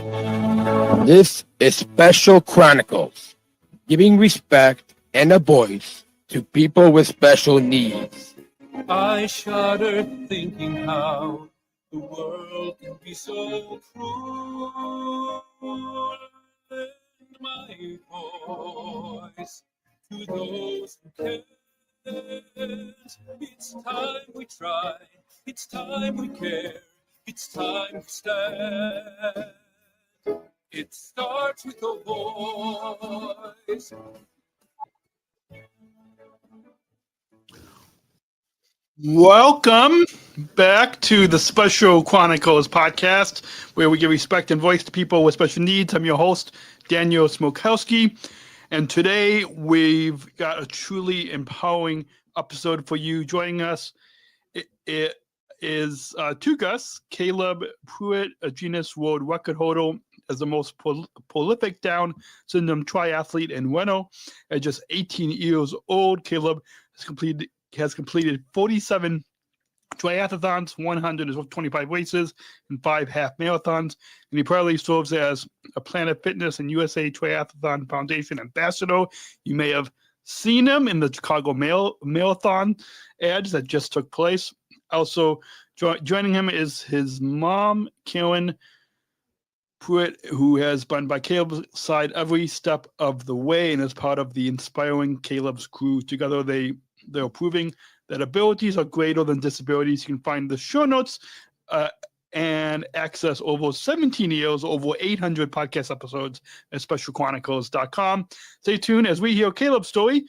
This is Special Chronicles, giving respect and a voice to people with special needs. I shudder thinking how the world can be so cruel. Lend my voice to those who can't. It's time we try, it's time we care, it's time we stand. It starts with a voice. Welcome back to the Special Chronicles Podcast, where we give respect and voice to people with special needs. I'm your host, Daniel Smrokowski, and today we've got a truly empowering episode for you. Joining us it is two guests, Caleb Prewitt, a Guinness World Record Holder as the most prolific Down syndrome triathlete in runner. At just 18 years old, Caleb has completed 47 triathlons, 125 races, and 5 half marathons. And he proudly serves as a Planet Fitness and USA Triathlon Foundation ambassador. You may have seen him in the Chicago Marathon ads that just took place. Also, joining him is his mom, Karen Prewitt, who has been by Caleb's side every step of the way and is part of the inspiring Caleb's crew. Together, they're proving that abilities are greater than disabilities. You can find the show notes and access over 17 years, over 800 podcast episodes at specialchronicles.com. Stay tuned as we hear Caleb's story,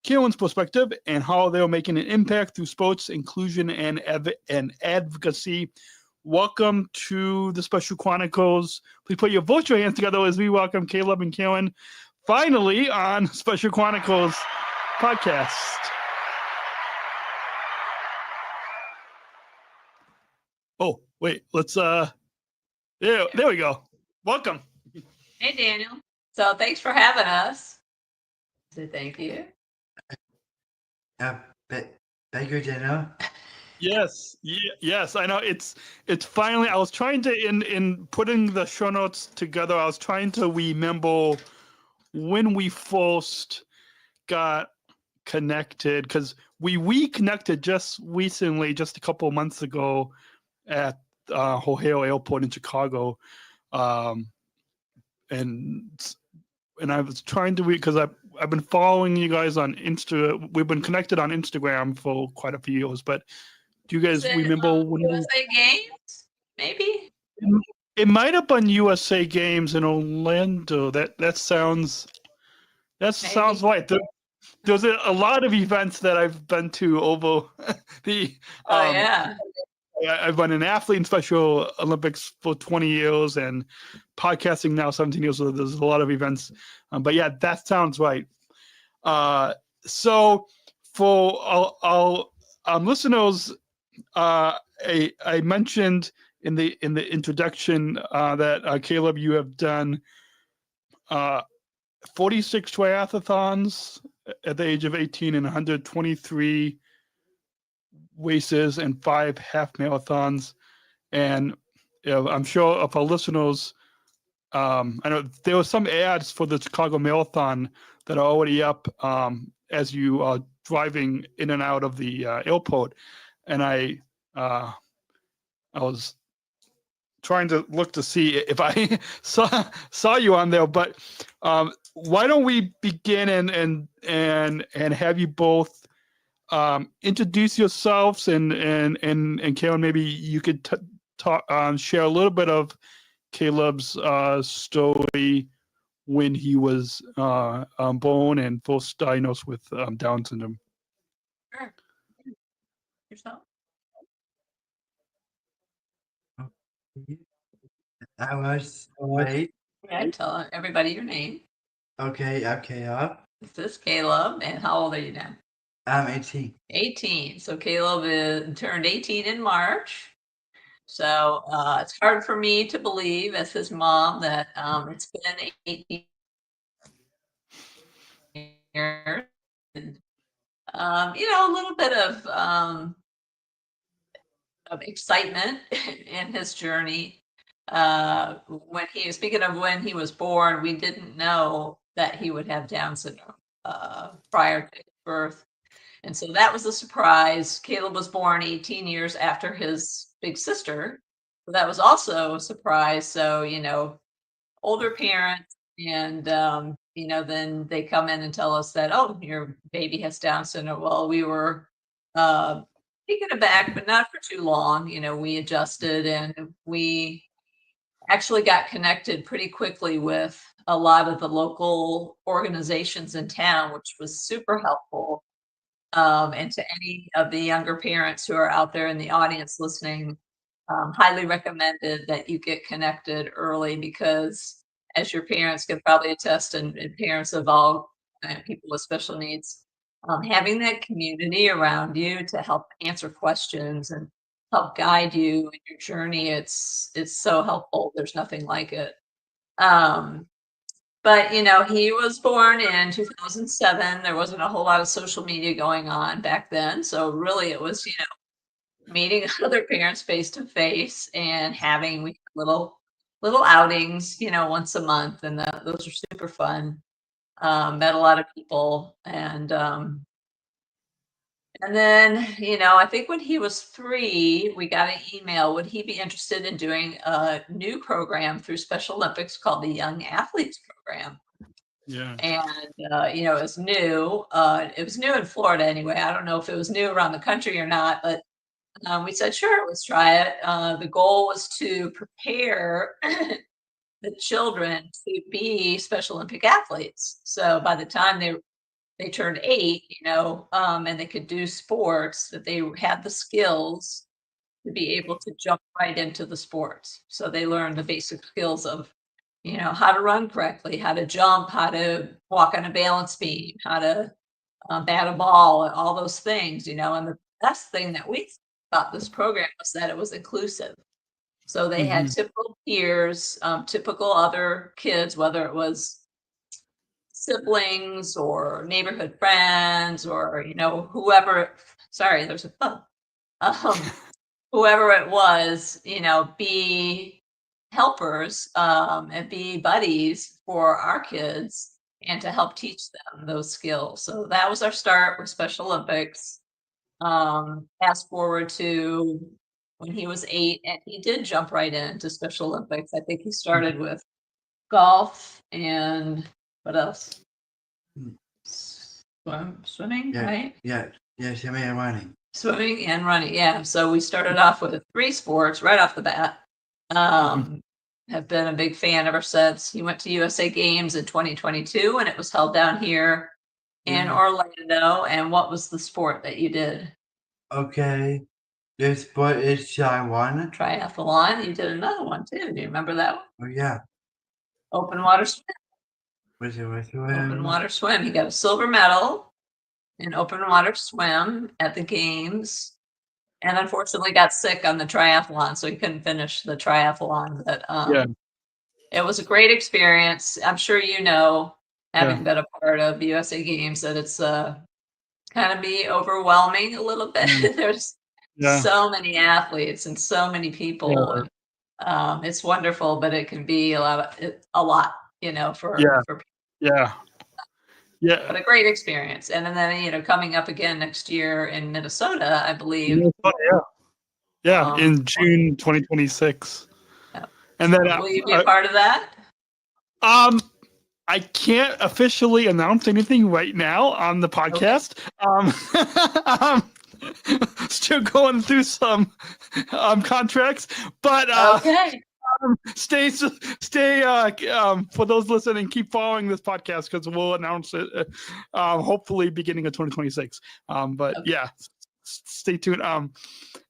Karen's perspective, and how they're making an impact through sports, inclusion, and advocacy. Welcome to the Special Chronicles. Please put your virtual hands together as we welcome Caleb and Karen finally on Special Chronicles Podcast. Oh, wait, let's there we go. Welcome. Hey, Daniel. So thanks for having us. So thank you. Thank you, Daniel. Yes, I know it's finally. I was trying to in putting the show notes together. I was trying to remember when we first got connected, because we reconnected just recently, just a couple of months ago at O'Hare Airport in Chicago, and I was trying to because I've been following you guys on Insta. We've been connected on Instagram for quite a few years, but do you guys remember when USA Games? Maybe it might have been USA Games in Orlando? That sounds right. There's a lot of events that I've been to over the. yeah. I've been an athlete in Special Olympics for 20 years and podcasting now 17 years. So there's a lot of events. But yeah, that sounds right. So for our listeners, I mentioned in the introduction that Caleb, you have done 46 triathlons at the age of 18 and 123 races and 5 half marathons. And I'm sure if our listeners, I know there were some ads for the Chicago Marathon that are already up as you are driving in and out of the airport. And I was trying to look to see if I saw you on there, but why don't we begin and have you both introduce yourselves and Karen, maybe you could share a little bit of Caleb's story when he was born and first diagnosed with Down syndrome. Sure. Yourself. I was 8. Okay, tell everybody your name. Okay, I'm Caleb. This is Caleb, and how old are you now? I'm 18. 18. So Caleb turned 18 in March. So it's hard for me to believe, as his mom, that it's been 18 years. And, a little bit of excitement in his journey. speaking of when he was born, we didn't know that he would have Down syndrome prior to his birth. And so that was a surprise. Caleb was born 18 years after his big sister. So that was also a surprise. So, older parents and, then they come in and tell us that, oh, your baby has Down syndrome. Well, we were taken aback, but not for too long. We adjusted and we actually got connected pretty quickly with a lot of the local organizations in town, which was super helpful. And to any of the younger parents who are out there in the audience listening, highly recommended that you get connected early, because as your parents can probably attest, and parents of all people with special needs, having that community around you to help answer questions and help guide you in your journey, it's so helpful. There's nothing like it. But he was born in 2007. There wasn't a whole lot of social media going on back then. So really it was, meeting other parents face to face and having little outings, once a month. And those are super fun. Met a lot of people. And then, I think when he was 3, we got an email. Would he be interested in doing a new program through Special Olympics called the Young Athletes Program? Yeah. And, it was new. It was new in Florida anyway. I don't know if it was new around the country or not, but we said, sure, let's try it. The goal was to prepare the children to be Special Olympic athletes. So by the time they turned 8, and they could do sports, that they had the skills to be able to jump right into the sports. So they learned the basic skills of, how to run correctly, how to jump, how to walk on a balance beam, how to bat a ball, and all those things, and the best thing that we about this program was that it was inclusive. So they had typical peers, typical other kids, whether it was siblings or neighborhood friends or whoever. Sorry, there's a phone. Whoever it was, be helpers and be buddies for our kids and to help teach them those skills. So that was our start with Special Olympics. Fast forward to when he was 8, and he did jump right into Special Olympics. I think he started with golf and what else? Swimming, Yeah, right? yeah, swimming and running. Swimming and running, yeah. So we started off with 3 sports right off the bat. Have been a big fan ever since. He went to USA Games in 2022, and it was held down here in Orlando. And what was the sport that you did? Okay, this sport is triathlon. Triathlon. You did another one too. Do you remember that one? Oh yeah. Open water swim. Open water swim. He got a silver medal in open water swim at the games, and unfortunately got sick on the triathlon, so he couldn't finish the triathlon. But it was a great experience. I'm sure having been a part of the USA Games, that it's kind of be overwhelming a little bit. There's so many athletes and so many people. It's wonderful, but it can be a lot, for people. But a great experience. And then, coming up again next year in Minnesota, I believe. In June 2026. Yeah. And then will you be a part of that? I can't officially announce anything right now on the podcast. Still going through some contracts, but stay for those listening, keep following this podcast because we'll announce it hopefully beginning of 2026. Stay tuned.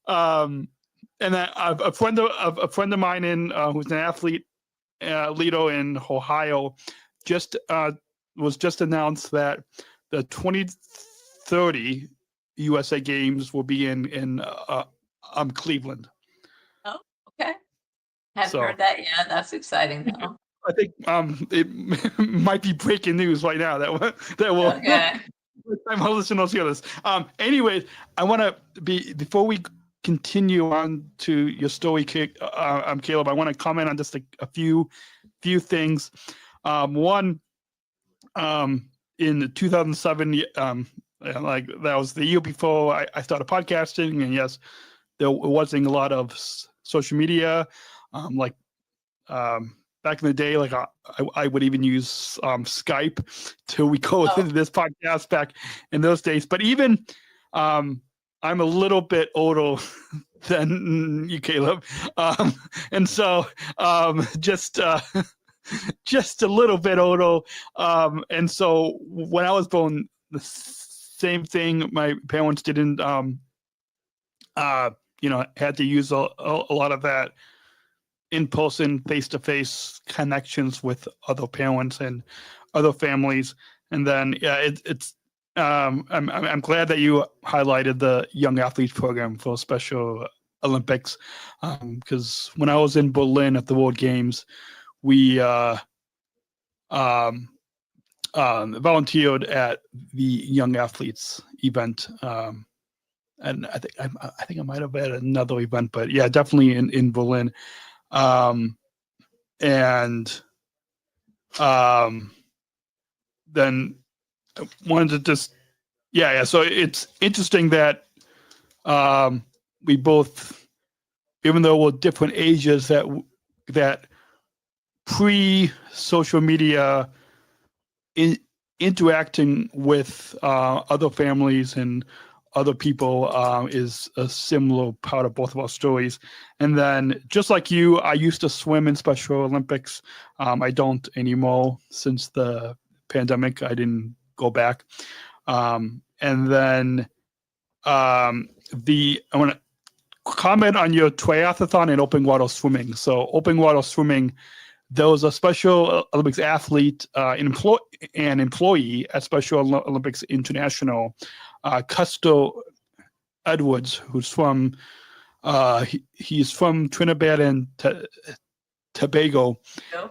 And then a friend of mine who's an athlete, Lido in Ohio, was just announced that the 2030 USA Games will be in Cleveland. Oh, okay. Haven't heard that yet. That's exciting, though. I think it might be breaking news right now. That will. Okay. I'm listening to this. Anyways, I want to before we continue on to your story, Caleb, I want to comment on just a few things. One, in 2007, like that was the year before I started podcasting, and yes, there wasn't a lot of social media. Back in the day, like I would even use Skype to record this podcast back in those days. But even I'm a little bit older than you, Caleb, and so just a little bit older. And so when I was born, the same thing. My parents didn't, had to use a lot of that in-person, face-to-face connections with other parents and other families. And then, I'm glad that you highlighted the Young Athletes Program for Special Olympics, because when I was in Berlin at the World Games, we volunteered at the Young Athletes event, and I think I might have had another event, but yeah, definitely in Berlin. Then I wanted to just, so it's interesting that we both, even though we're different ages, that pre-social media interacting with other families and other people is a similar part of both of our stories. And then, just like you, I used to swim in Special Olympics. I don't anymore since the pandemic. I didn't go back. And then I want to comment on your triathlon and open water swimming. So open water swimming, there was a Special Olympics athlete, an employee at Special Olympics International, Custo Edwards, who's from he's from Trinidad and Tobago,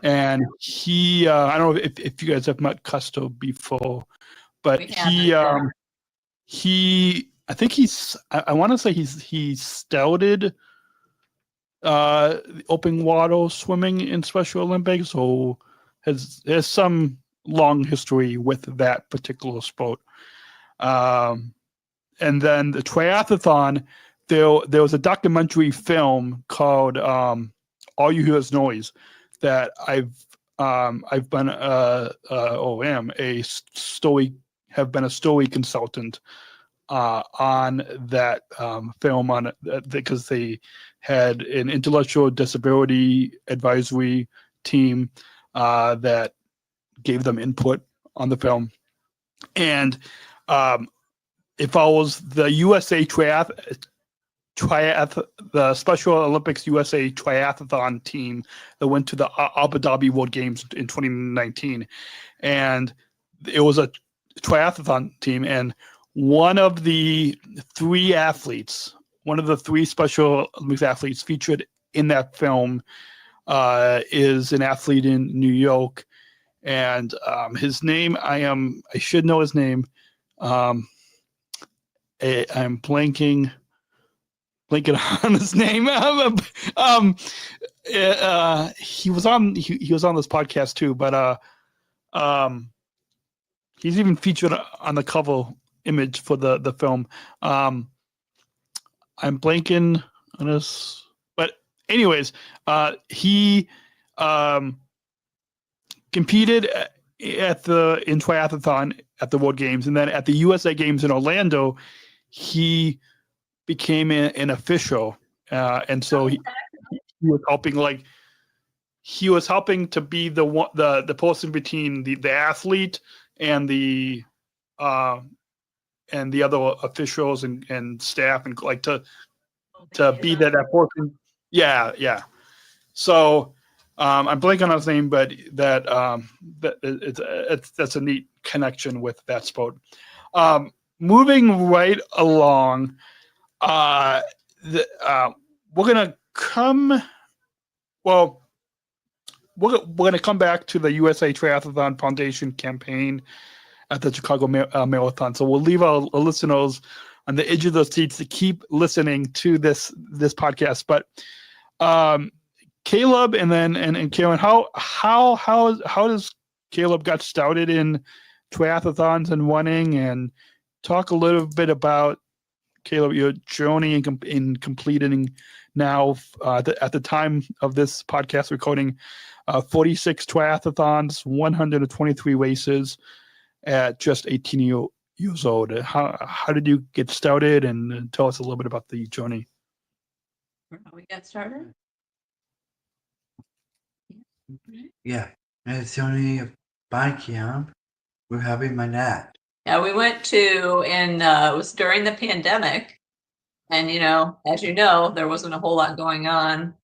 and he I don't know if you guys have met Custo before, but he I think I want to say he started open water swimming in Special Olympics, or has some long history with that particular sport. And then the triathlon, there was a documentary film called All You Hear Is Noise that I've been a story consultant on that film, on because they had an intellectual disability advisory team that gave them input on the film. And it follows the USA the Special Olympics USA Triathlon team that went to the Abu Dhabi World Games in 2019. And it was a triathlon team, and one of the three Special Olympics athletes featured in that film is an athlete in New York. And his name, I should know his name. I'm blanking on his name. He was on this podcast too, but he's even featured on the cover image for the film. I'm blanking on this, but anyways, he competed in triathlon at the World Games, and then at the USA Games in Orlando, he became an official, and so he was helping to be the person between the athlete and the other officials and staff, and like to be that person. Yeah. So I'm blanking on his name, but that's a neat connection with that sport. Moving right along, we're gonna come back to the USA Triathlon Foundation campaign at the Chicago Marathon. So we'll leave our listeners on the edge of those seats to keep listening to this podcast. But Caleb and Karen, how does Caleb got started in triathlons and running, and talk a little bit about, Caleb, your journey in completing now at the time of this podcast recording 46 triathlons, 123 races at just 18 years old. How did you get started, and tell us a little bit about the journey? How we got started? Yeah. It's only a bike camp. We're having my dad. Yeah, we went to, and it was during the pandemic. And, as you know, there wasn't a whole lot going on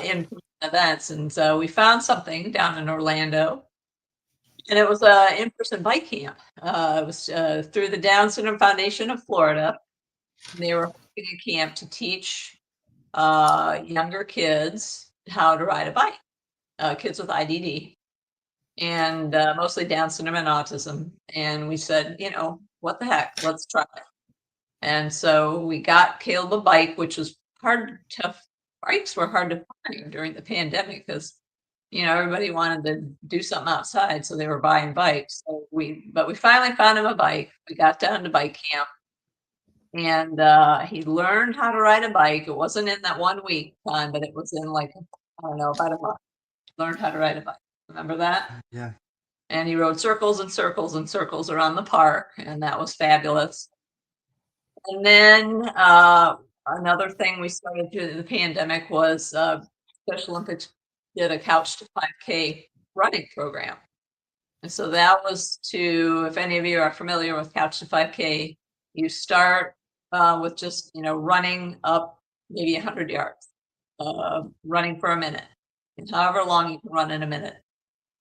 in events. And so we found something down in Orlando. And it was an in-person bike camp. It was through the Down Syndrome Foundation of Florida. And they were holding a camp to teach younger kids how to ride a bike, kids with IDD. And mostly Down syndrome and autism. And we said, what the heck, let's try it. And so we got Caleb a bike, which was bikes were hard to find during the pandemic because, everybody wanted to do something outside. So they were buying bikes. But we finally found him a bike. We got down to bike camp, and he learned how to ride a bike. It wasn't in that 1 week time, but it was in about a month. Learned how to ride a bike. Remember that? Yeah. And he rode circles and circles and circles around the park, and that was fabulous. And then another thing we started during the pandemic was Special Olympics did a Couch to 5K running program. And so that was if any of you are familiar with Couch to 5K, you start with just, running up maybe 100 yards, running for a minute, and however long you can run in a minute.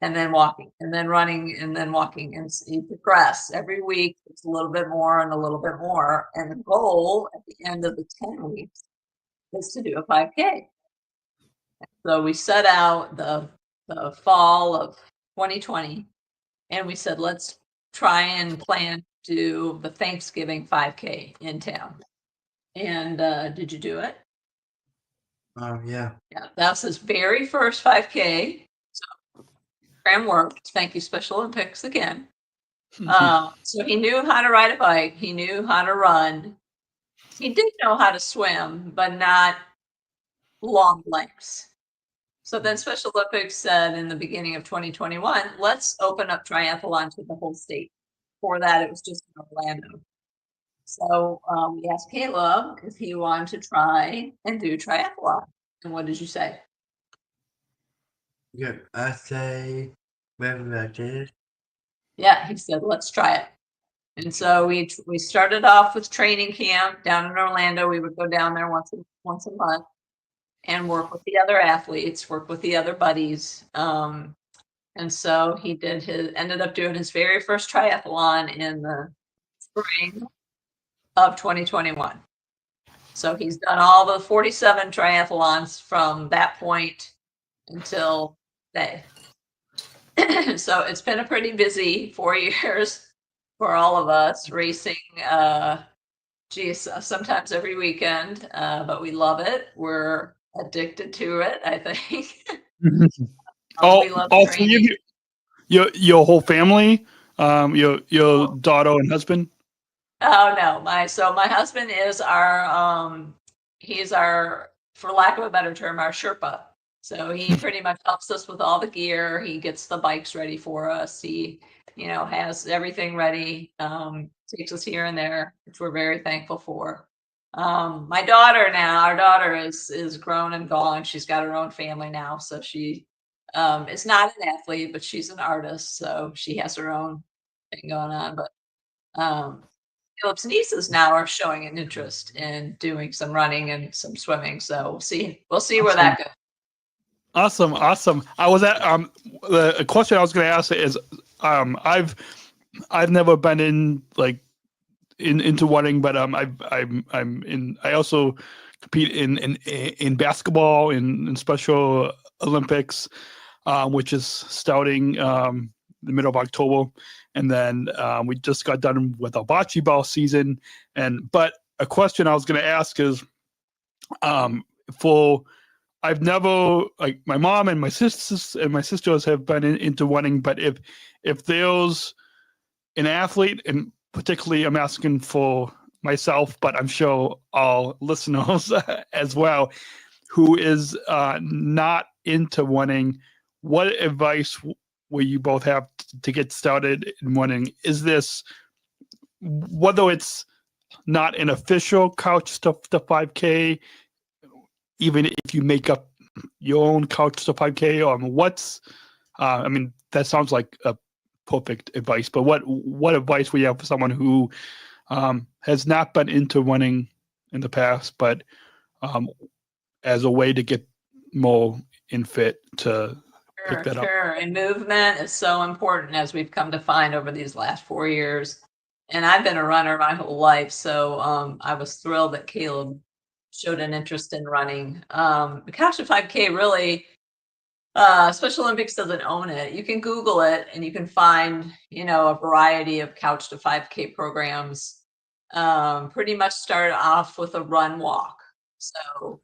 And then walking, and then running, and then walking. And so you progress every week. It's a little bit more and a little bit more. And the goal at the end of the 10 weeks is to do a 5K. So we set out the fall of 2020, and we said, let's try and plan to do the Thanksgiving 5K in town. And did you do it? Yeah. Yeah, that was his very first 5K. Program worked. Thank you, Special Olympics, again. So he knew how to ride a bike. He knew how to run. He did know how to swim, but not long lengths. So then Special Olympics said in the beginning of 2021, let's open up triathlon to the whole state. Before that, it was just in Orlando. So we asked Caleb if he wanted to try and do triathlon. And what did you say? Yeah, I say whatever I did. Yeah, he said, let's try it. And so we started off with training camp down in Orlando. We would go down there once a month and work with the other athletes, work with the other buddies. And so he ended up doing his very first triathlon in the spring of 2021. So he's done all the 47 triathlons from that point until today. So it's been a pretty busy 4 years for all of us, racing sometimes every weekend, but we love it. We're addicted to it, I think. All three of you, your whole family, your daughter and husband? Oh no, my husband is he's our, for lack of a better term, our Sherpa. So he pretty much helps us with all the gear. He gets the bikes ready for us. He, has everything ready. Takes us here and there, which we're very thankful for. My daughter now, our daughter is grown and gone. She's got her own family now. So she is not an athlete, but she's an artist. So she has her own thing going on. But Philip's nieces now are showing an interest in doing some running and some swimming. So we'll see where that goes. Awesome. I was at the question I was going to ask is I've never been into running, but I also compete in basketball in Special Olympics, which is starting the middle of October, and then we just got done with our bocce ball season. But a question I was going to ask is, I've never, like, my mom and my sisters have been into running, but if there's an athlete, and particularly I'm asking for myself, but I'm sure all listeners as well, who is not into running, what advice will you both have to get started in running? Is this, whether it's not an official couch to 5K, even if you make up your own couch to 5K, what's, I mean, that sounds like a perfect advice, but what advice would you have for someone who has not been into running in the past, but as a way to get more in fit to pick that up? Sure. And movement is so important, as we've come to find over these last 4 years. And I've been a runner my whole life, so I was thrilled that Caleb showed an interest in running. The Couch to 5K really, Special Olympics doesn't own it. You can Google it and you can find, a variety of Couch to 5K programs. Pretty much start off with a run walk. So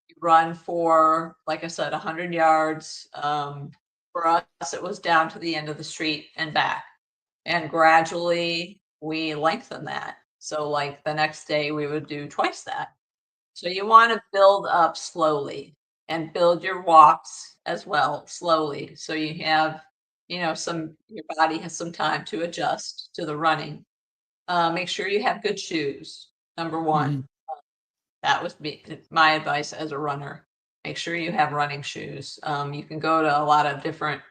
you run for, like I said, 100 yards. For us, it was down to the end of the street and back. And gradually we lengthen that. So like the next day we would do twice that. So you want to build up slowly and build your walks as well slowly. So you have, your body has some time to adjust to the running. Make sure you have good shoes. Number one, Mm-hmm. That was my advice as a runner. Make sure you have running shoes. You can go to a lot of different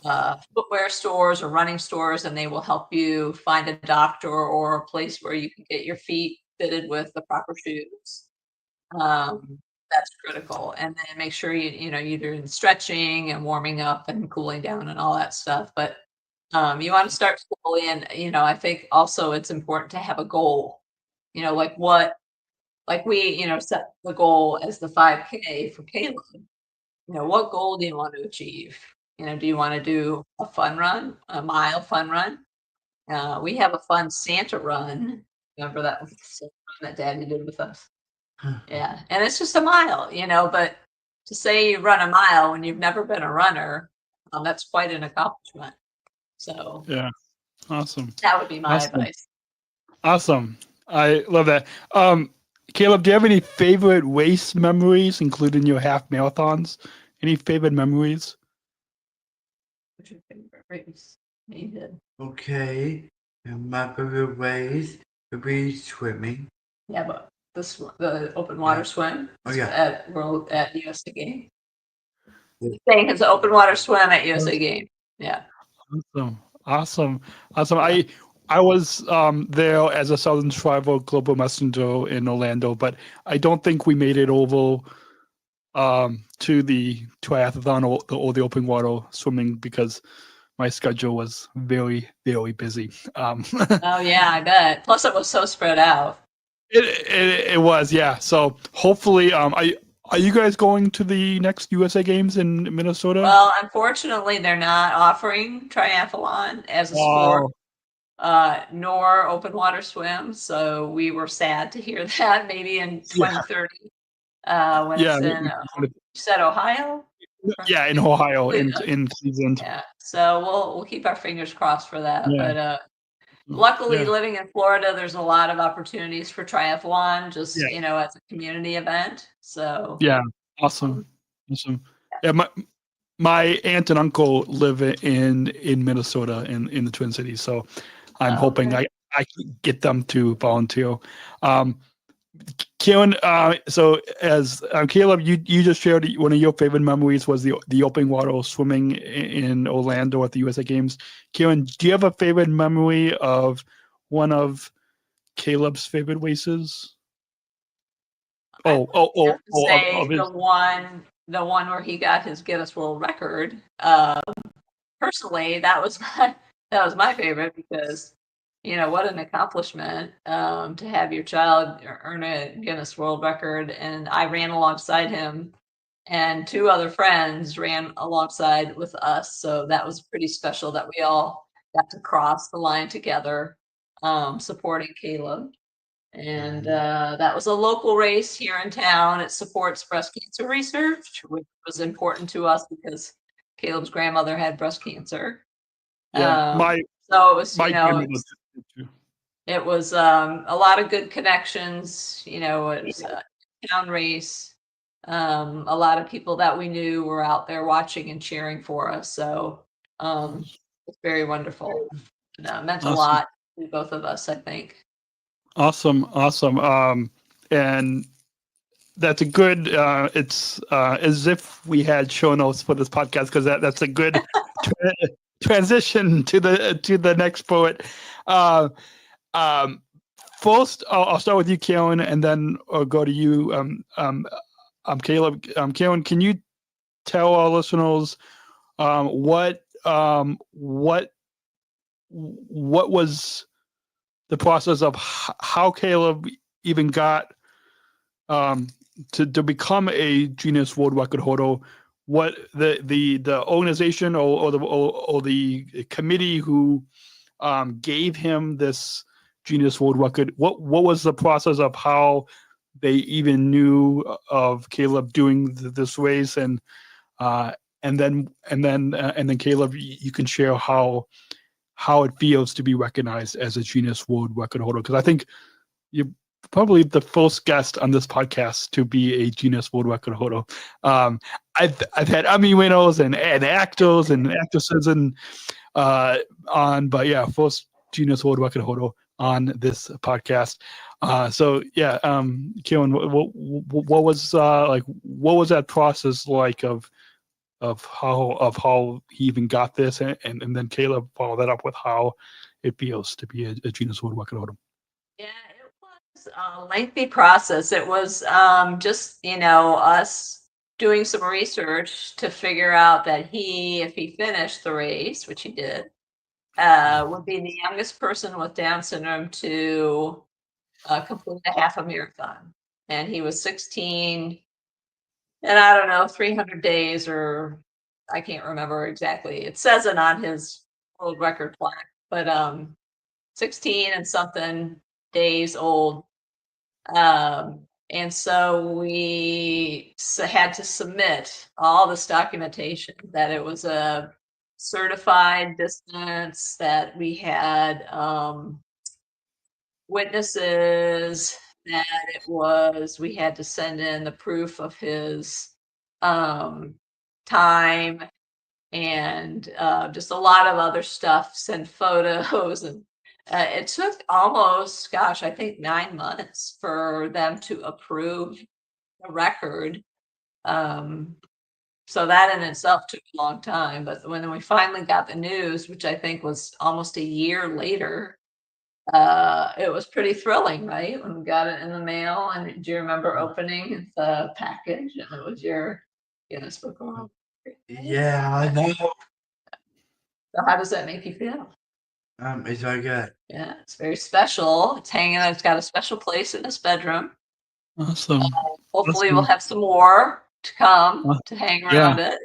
footwear stores or running stores, and they will help you find a doctor or a place where you can get your feet fitted with the proper shoes. That's critical. And then make sure you're doing stretching and warming up and cooling down and all that stuff. But you want to start slowly. And, I think also it's important to have a goal, like we, set the goal as the 5K for Caleb. What goal do you want to achieve? Do you want to do a fun run, a mile fun run? We have a fun Santa run. Remember that Santa run that Daddy did with us? Yeah. And it's just a mile, but to say you run a mile when you've never been a runner, that's quite an accomplishment. So Yeah. Awesome. that would be my advice. Awesome. I love that. Caleb, do you have any favorite race memories, including your half marathons? Any favorite memories? What's your favorite race that you did? Okay. And my favorite race would be swimming. Yeah, but the open water swim. Oh, yeah. At USA Game. Saying it's an open water swim at USA Game. Yeah. Awesome. I was there as a Southern Travel Global Messenger in Orlando, but I don't think we made it over to the triathlon or the open water swimming because my schedule was very, very busy. Oh yeah, I bet. Plus, it was so spread out. It was, yeah. So hopefully, are you guys going to the next USA Games in Minnesota? Well, unfortunately, they're not offering triathlon as a sport. Nor open water swim. So we were sad to hear that. Maybe in 2030, when it's in, you said Ohio? Yeah, in Ohio, in Cleveland. Yeah, so we'll keep our fingers crossed for that. Yeah. But luckily, living in Florida, there's a lot of opportunities for triathlon, just as a community event. So yeah, awesome. Yeah, my aunt and uncle live in Minnesota in the Twin Cities, so I'm hoping I can get them to volunteer. Karen, so as Caleb, you just shared one of your favorite memories was the open water swimming in Orlando at the USA Games. Karen, do you have a favorite memory of one of Caleb's favorite races? The one where he got his Guinness World Record. Personally, that was my favorite because, what an accomplishment to have your child earn a Guinness World Record. And I ran alongside him and 2 other friends ran alongside with us. So that was pretty special that we all got to cross the line together, supporting Caleb. And that was a local race here in town. It supports breast cancer research, which was important to us because Caleb's grandmother had breast cancer. My So it was, my you know, grandmother did too. it was a lot of good connections. You know, it was a town race. A lot of people that we knew were out there watching and cheering for us. So it's very wonderful. And, meant a Awesome. lot to both of us, I think. Awesome. And that's a good. It's as if we had show notes for this podcast, because that's a good transition to the next poet. First, I'll start with you, Karen, and then I'll go to you, Caleb. Karen, can you tell our listeners what was the process of how Caleb even got to become a Guinness World Record holder? What the organization or the committee who gave him this Guinness World Record? What was the process of how they even knew of Caleb doing this race? And then Caleb, you can share how it feels to be recognized as a Guinness World Record holder, because I think you're probably the first guest on this podcast to be a Guinness World Record holder. I've had Emmy winners and actors and actresses and but yeah, first Guinness World Record holder on this podcast. Karen, what was what was that process like of how he even got this, and then Caleb followed that up with how it feels to be a Guinness World Record holder? Yeah, it was a lengthy process. It was just, us doing some research to figure out that if he finished the race, which he did, would be the youngest person with Down syndrome to complete a half a marathon. And he was 16, and I don't know, 300 days, or I can't remember exactly. It says it on his world record plaque, but 16 and something days old. And so we had to submit all this documentation that it was a certified distance, that we had witnesses, that we had to send in the proof of his time, and just a lot of other stuff, send photos. And it took almost, I think 9 months for them to approve the record. So that in itself took a long time. But when we finally got the news, which I think was almost a year later, it was pretty thrilling, right? When we got it in the mail. And do you remember opening the package and it was your Guinness Book of World Records? Yeah, I know. So how does that make you feel? It's very good. Yeah, it's very special. It's got a special place in his bedroom. Awesome. Hopefully we'll have some more to come to hang around it.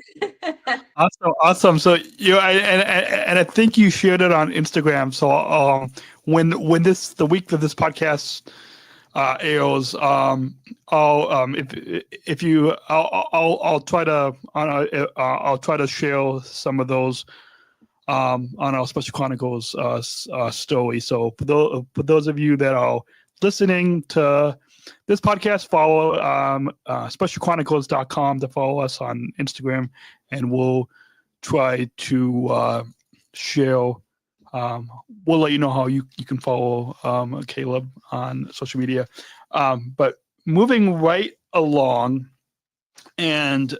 Awesome. So I think you shared it on Instagram. So when the week that this podcast airs, I'll try to share some of those on our Special Chronicles story. So for those of you that are listening to this podcast, follow specialchronicles.com to follow us on Instagram, and we'll try to share. We'll let you know how you can follow Caleb on social media. But moving right along, and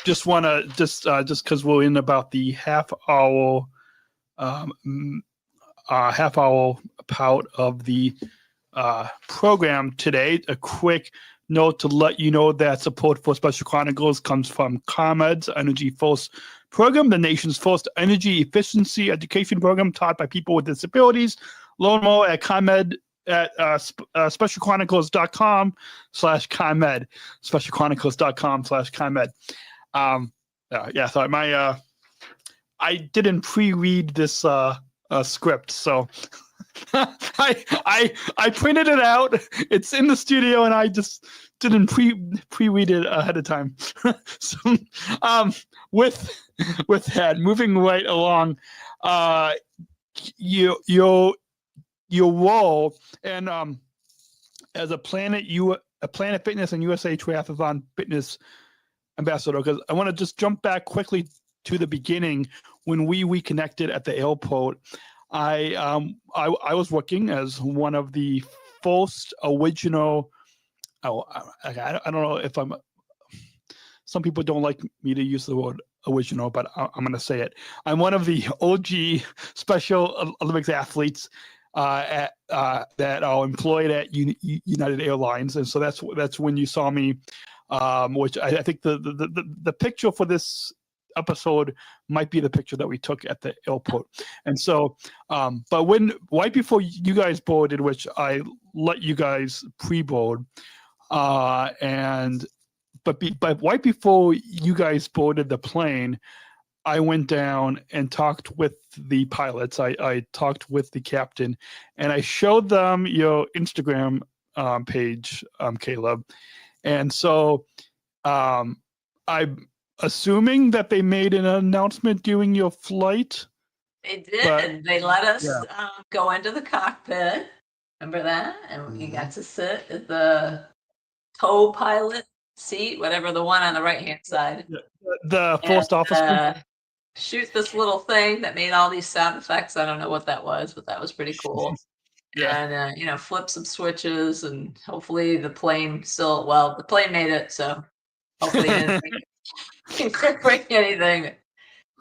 just want to just because we're in about the half hour part of the program today, a quick note to let you know that support for Special Chronicles comes from ComEd's Energy First program, the nation's first energy efficiency education program taught by people with disabilities. Learn more at ComEd at specialchronicles.com/ConMed, specialchronicles.com/ConMed. So I didn't pre-read this script, so I printed it out. It's in the studio, and I just didn't pre-read it ahead of time. So, with that, moving right along, your role and as a Planet Fitness and USA Triathlon Fitness ambassador, because I want to just jump back quickly to the beginning when we reconnected at the airport. I was working as one of the first original. I don't know if I'm. Some people don't like me to use the word original, but I'm going to say it. I'm one of the OG Special Olympics athletes that are employed at United Airlines, and so that's when you saw me. Which I think the picture for this episode might be the picture that we took at the airport. And so, but right before you guys boarded, which I let you guys pre-board, but right before you guys boarded the plane, I went down and talked with the pilots. I talked with the captain, and I showed them your Instagram page, Caleb. And so I'm assuming that they made an announcement during your flight. They did. They let us go into the cockpit. Remember that? And we got to sit at the co-pilot seat, whatever, the one on the right-hand side. The first officer. Shoot this little thing that made all these sound effects. I don't know what that was, but that was pretty cool. And flip some switches, and hopefully the plane the plane made it, so hopefully it didn't bring anything.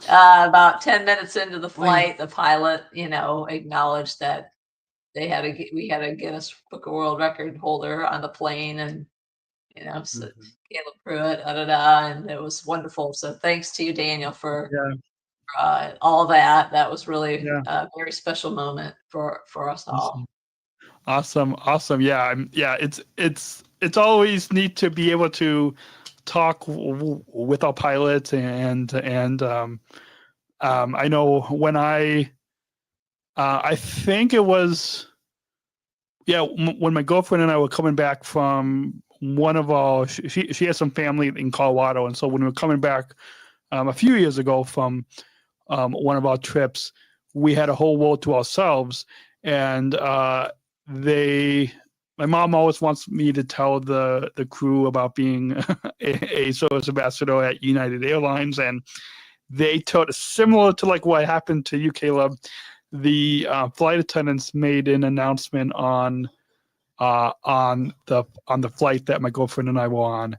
About 10 minutes into the flight, the pilot, acknowledged that we had a Guinness Book of World Record holder on the plane, and so Caleb Prewitt, and it was wonderful. So thanks to you, Daniel, for all that. That was really a very special moment for us all. Awesome. Yeah. It's always neat to be able to talk with our pilots, and I know when I think it was when my girlfriend and I were coming back from one of our she has some family in Colorado, and so when we were coming back a few years ago from one of our trips, we had a whole world to ourselves, and my mom always wants me to tell the crew about being a service ambassador at United Airlines, and they told, similar to like what happened to you, Caleb, the flight attendants made an announcement on the flight that my girlfriend and I were on.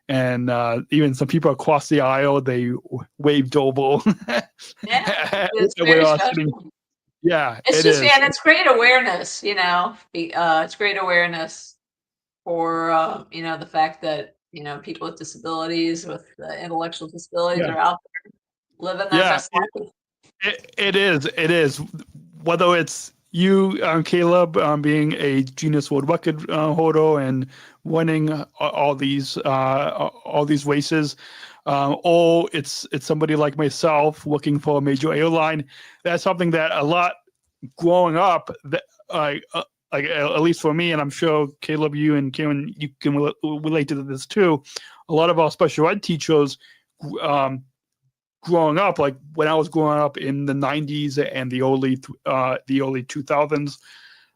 And even some people across the aisle, they waved over. It's very special. Yeah, it's it's great awareness. It's great awareness for the fact that people with disabilities, with intellectual disabilities, are out there living their best life. It is. Whether it's you, Caleb, being a Guinness World Record holder and winning all these races, or it's somebody like myself looking for a major airline. That's something that a lot growing up, that at least for me, and I'm sure Caleb, you and Karen, you can relate to this too. A lot of our special ed teachers, growing up, like when I was growing up in the 90s and the early 2000s,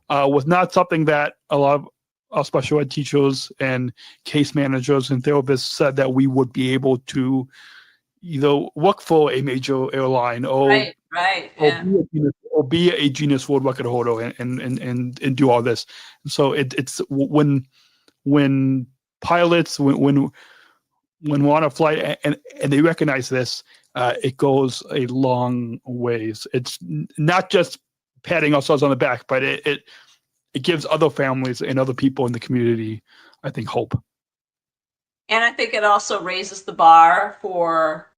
was not something that a lot of our special ed teachers and case managers and therapists said that we would be able to either work for a major airline or be a Guinness World Record holder and do all this. So it's when pilots when we're on a flight and they recognize this, it goes a long ways. It's not just patting ourselves on the back, but it gives other families and other people in the community, I think, hope. And I think it also raises the bar for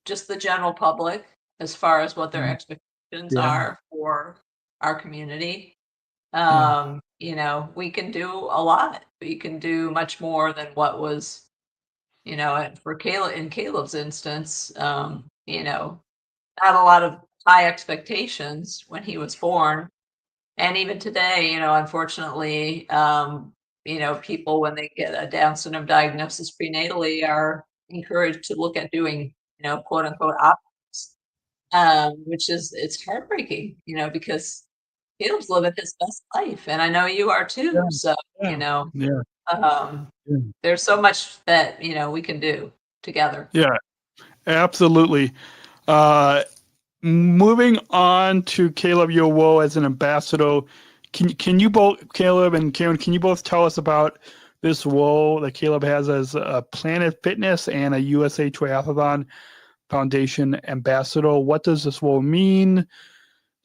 just the general public as far as what their expectations are for our community. We can do a lot. We can do much more than what was, and for Caleb, in Caleb's instance, not a lot of high expectations when he was born. And even today, unfortunately, people when they get a Down syndrome diagnosis prenatally are encouraged to look at doing, quote unquote options, which is, it's heartbreaking, because Caleb's living his best life. And I know you are too. So, Yeah. um, Yeah. there's so much that, we can do together. Yeah, absolutely. Moving on to Caleb, your role as an ambassador, can you both, Caleb and Karen, can you both tell us about this role that Caleb has as a Planet Fitness and a USA Triathlon Foundation ambassador? What does this role mean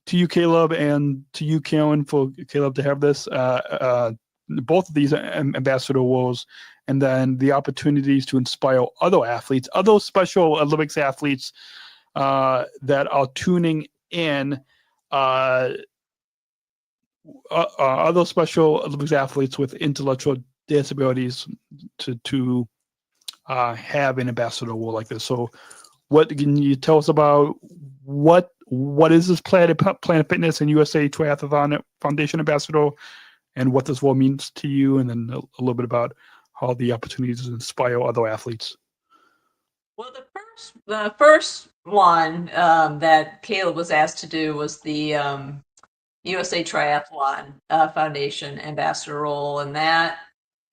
to you, Caleb, and to you, Karen, for Caleb to have this, both of these ambassador roles, and then the opportunities to inspire other athletes, other Special Olympics athletes that are tuning in, other Special Olympics athletes with intellectual disabilities to have an ambassador role like this. So, what can you tell us about what is this Planet Fitness and USA Triathlon Foundation ambassador, and what this role means to you, and then a little bit about how the opportunities to inspire other athletes. Well, the first one that Caleb was asked to do was the USA Triathlon Foundation ambassador role, and that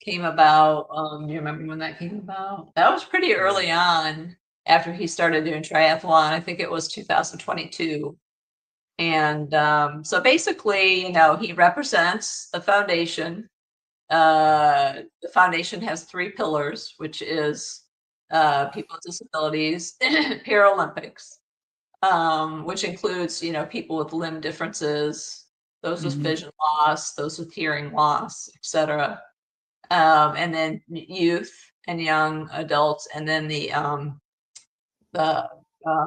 came about. Do you remember when that came about? That was pretty early on after he started doing triathlon. I think it was 2022. And so basically, he represents the foundation. The foundation has 3 pillars, which is people with disabilities, Paralympics, which includes, people with limb differences, those with vision loss, those with hearing loss, etc. And then youth and young adults, and then the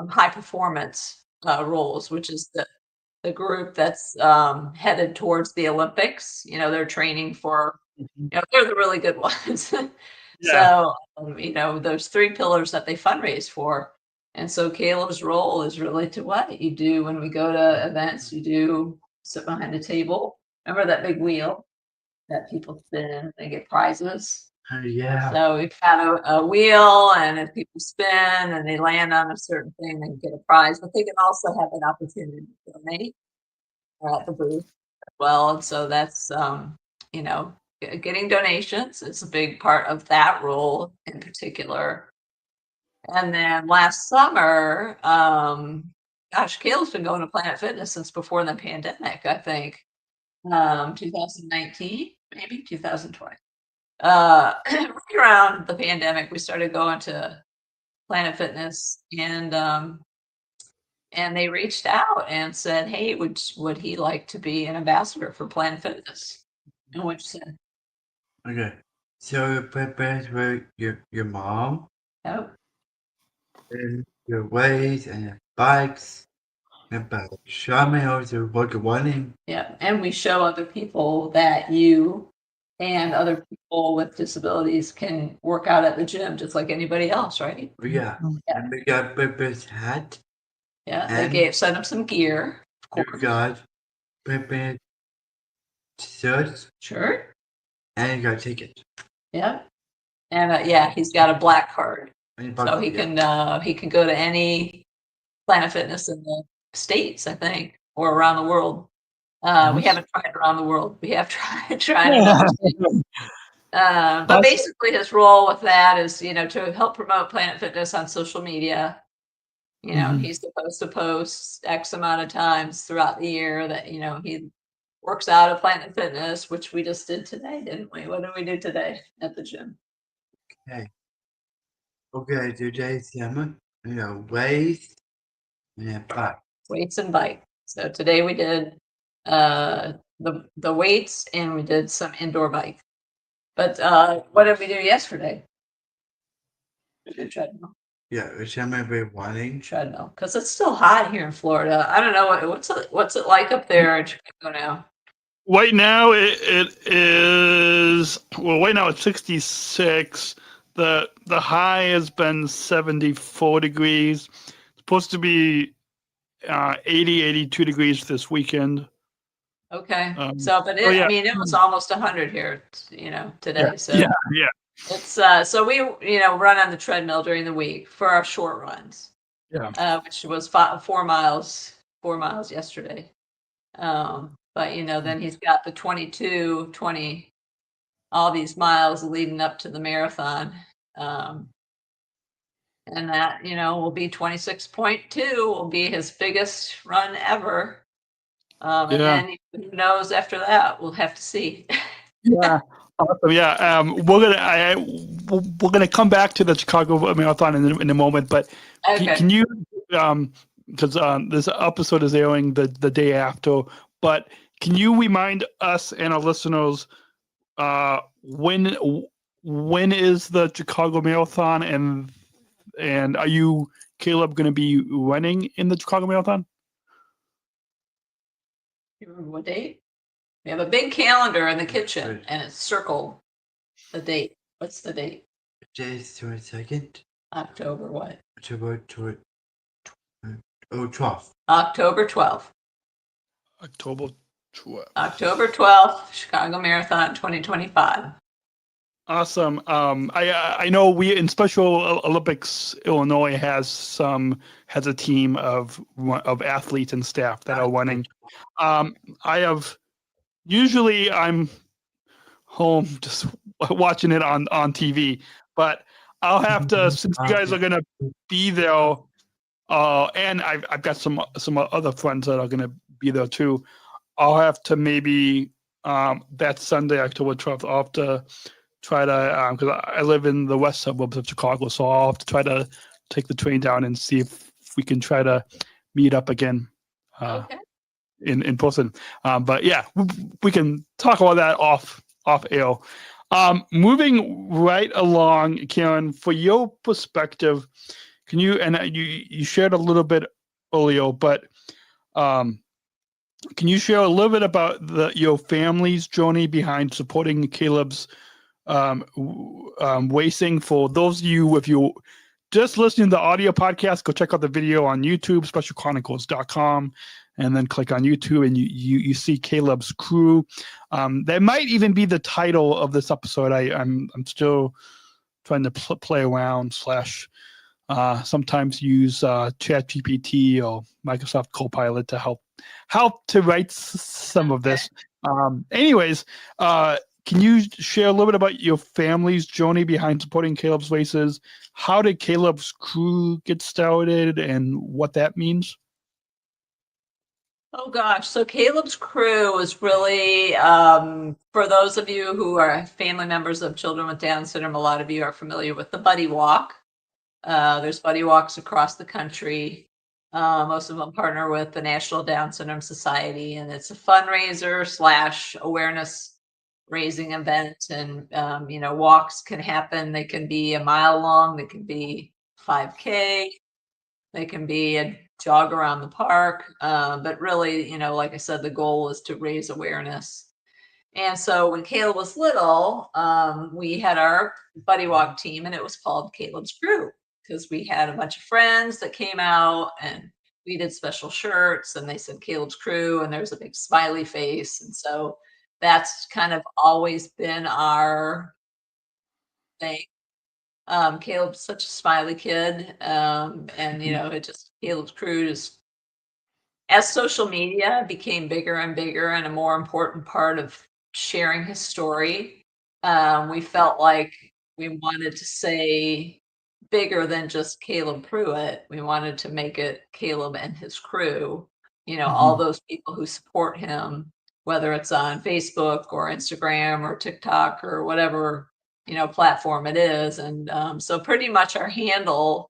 high performance roles, which is the group that's headed towards the Olympics. They're training for, they're the really good ones. So, those 3 pillars that they fundraise for. And so Caleb's role is really to what you do when we go to events. You do sit behind a table. Remember that big wheel that people spin, they get prizes. Yeah. So we've had a wheel, and if people spin and they land on a certain thing, they can get a prize. But they can also have an opportunity to donate at the booth as well. And so that's, getting donations is a big part of that role in particular. And then last summer, Caleb's been going to Planet Fitness since before the pandemic, I think. 2019, maybe 2020. Right around the pandemic, we started going to Planet Fitness, and they reached out and said, "Hey, would he like to be an ambassador for Planet Fitness?" And which said, Okay. So prepare for your mom "Oh, and your ways and your bikes and bike. Show me how to work running. yeah." And we show other people that you and other people with disabilities can work out at the gym just like anybody else, right? Yeah. Yeah. And we got Pepe's hat. Yeah, And they sent him some gear, of you course. got Pepe's shirts Sure. and you got tickets. Yeah. And he's got a black card. And So he can go to any Planet Fitness in the States, I think, or around the world. We haven't tried around the world. We have tried in other states. But basically his role with that is, to help promote Planet Fitness on social media. He's supposed to post X amount of times throughout the year that, he works out at Planet Fitness, which we just did today, didn't we? What did we do today at the gym? Okay, today's weights and bike. Weights and bike. So today we did the weights, and we did some indoor bike. But what did we do yesterday? We did treadmill. Yeah, it's be running. Treadmill, because it's still hot here in Florida. I don't know what's it like up there in Chicago now. Right now it is, well, right now it's 66. The high has been 74 degrees. It's supposed to be 80, 82 degrees this weekend. Okay. Um, So, but oh I yeah, mean, it was almost 100 here, today. So yeah. it's so we run on the treadmill during the week for our short runs, which was 4 miles yesterday. But then he's got the 22, 20, all these miles leading up to the marathon. And that, will be 26.2 will be his biggest run ever. And Yeah. then who knows after that? We'll have to see. Yeah. Awesome. Yeah. We're gonna come back to the Chicago Marathon in a moment, but Okay. can you, because this episode is airing the day after, but can you remind us and our listeners when is the Chicago Marathon, and are you, Caleb, going to be running in the Chicago Marathon? You remember what date? We have a big calendar in the kitchen, and it's circled the date. What's the date? Today's 22nd. October what? October 12th. October 12th. October 12th. October 12th, Chicago Marathon 2025. Awesome. I know we in Special Olympics Illinois has a team of athletes and staff that are running. Usually I'm home just watching it on TV, but I'll have to, since you guys are gonna be there, and I've got some other friends that are gonna be there too. I'll have to maybe that Sunday, October 12th, I'll have to try to, because I live in the west suburbs of Chicago, so I'll have to try to take the train down and see if we can try to meet up again in person. But yeah, we can talk about that off air. Moving right along, Karen, for your perspective, can you, and you shared a little bit earlier, but can you share a little bit about your family's journey behind supporting Caleb's racing? For those of you, if you just listening to the audio podcast, go check out the video on YouTube, specialchronicles.com, and then click on YouTube, and you see Caleb's crew. That might even be the title of this episode. I'm still trying to play around / sometimes use ChatGPT or Microsoft Copilot to help to write some of this. Anyways, can you share a little bit about your family's journey behind supporting Caleb's races? How did Caleb's crew get started, and what that means? Oh gosh, so Caleb's crew was really, for those of you who are family members of children with Down syndrome, a lot of you are familiar with the Buddy Walk. There's Buddy Walks across the country. Most of them partner with the National Down Syndrome Society, and it's a fundraiser / awareness raising event. And walks can happen. They can be a mile long, they can be 5K, they can be a jog around the park, but really, like I said, the goal is to raise awareness. And so when Caleb was little, we had our Buddy Walk team, and it was called Caleb's Crew, because we had a bunch of friends that came out, and we did special shirts, and they said Caleb's Crew, and there's a big smiley face. And so that's kind of always been our thing. Caleb's such a smiley kid. And it just, Caleb's Crew, just as social media became bigger and bigger and a more important part of sharing his story, we felt like we wanted to say bigger than just Caleb Prewitt. We wanted to make it Caleb and his crew, all those people who support him, whether it's on Facebook or Instagram or TikTok or whatever, platform it is. And so pretty much our handle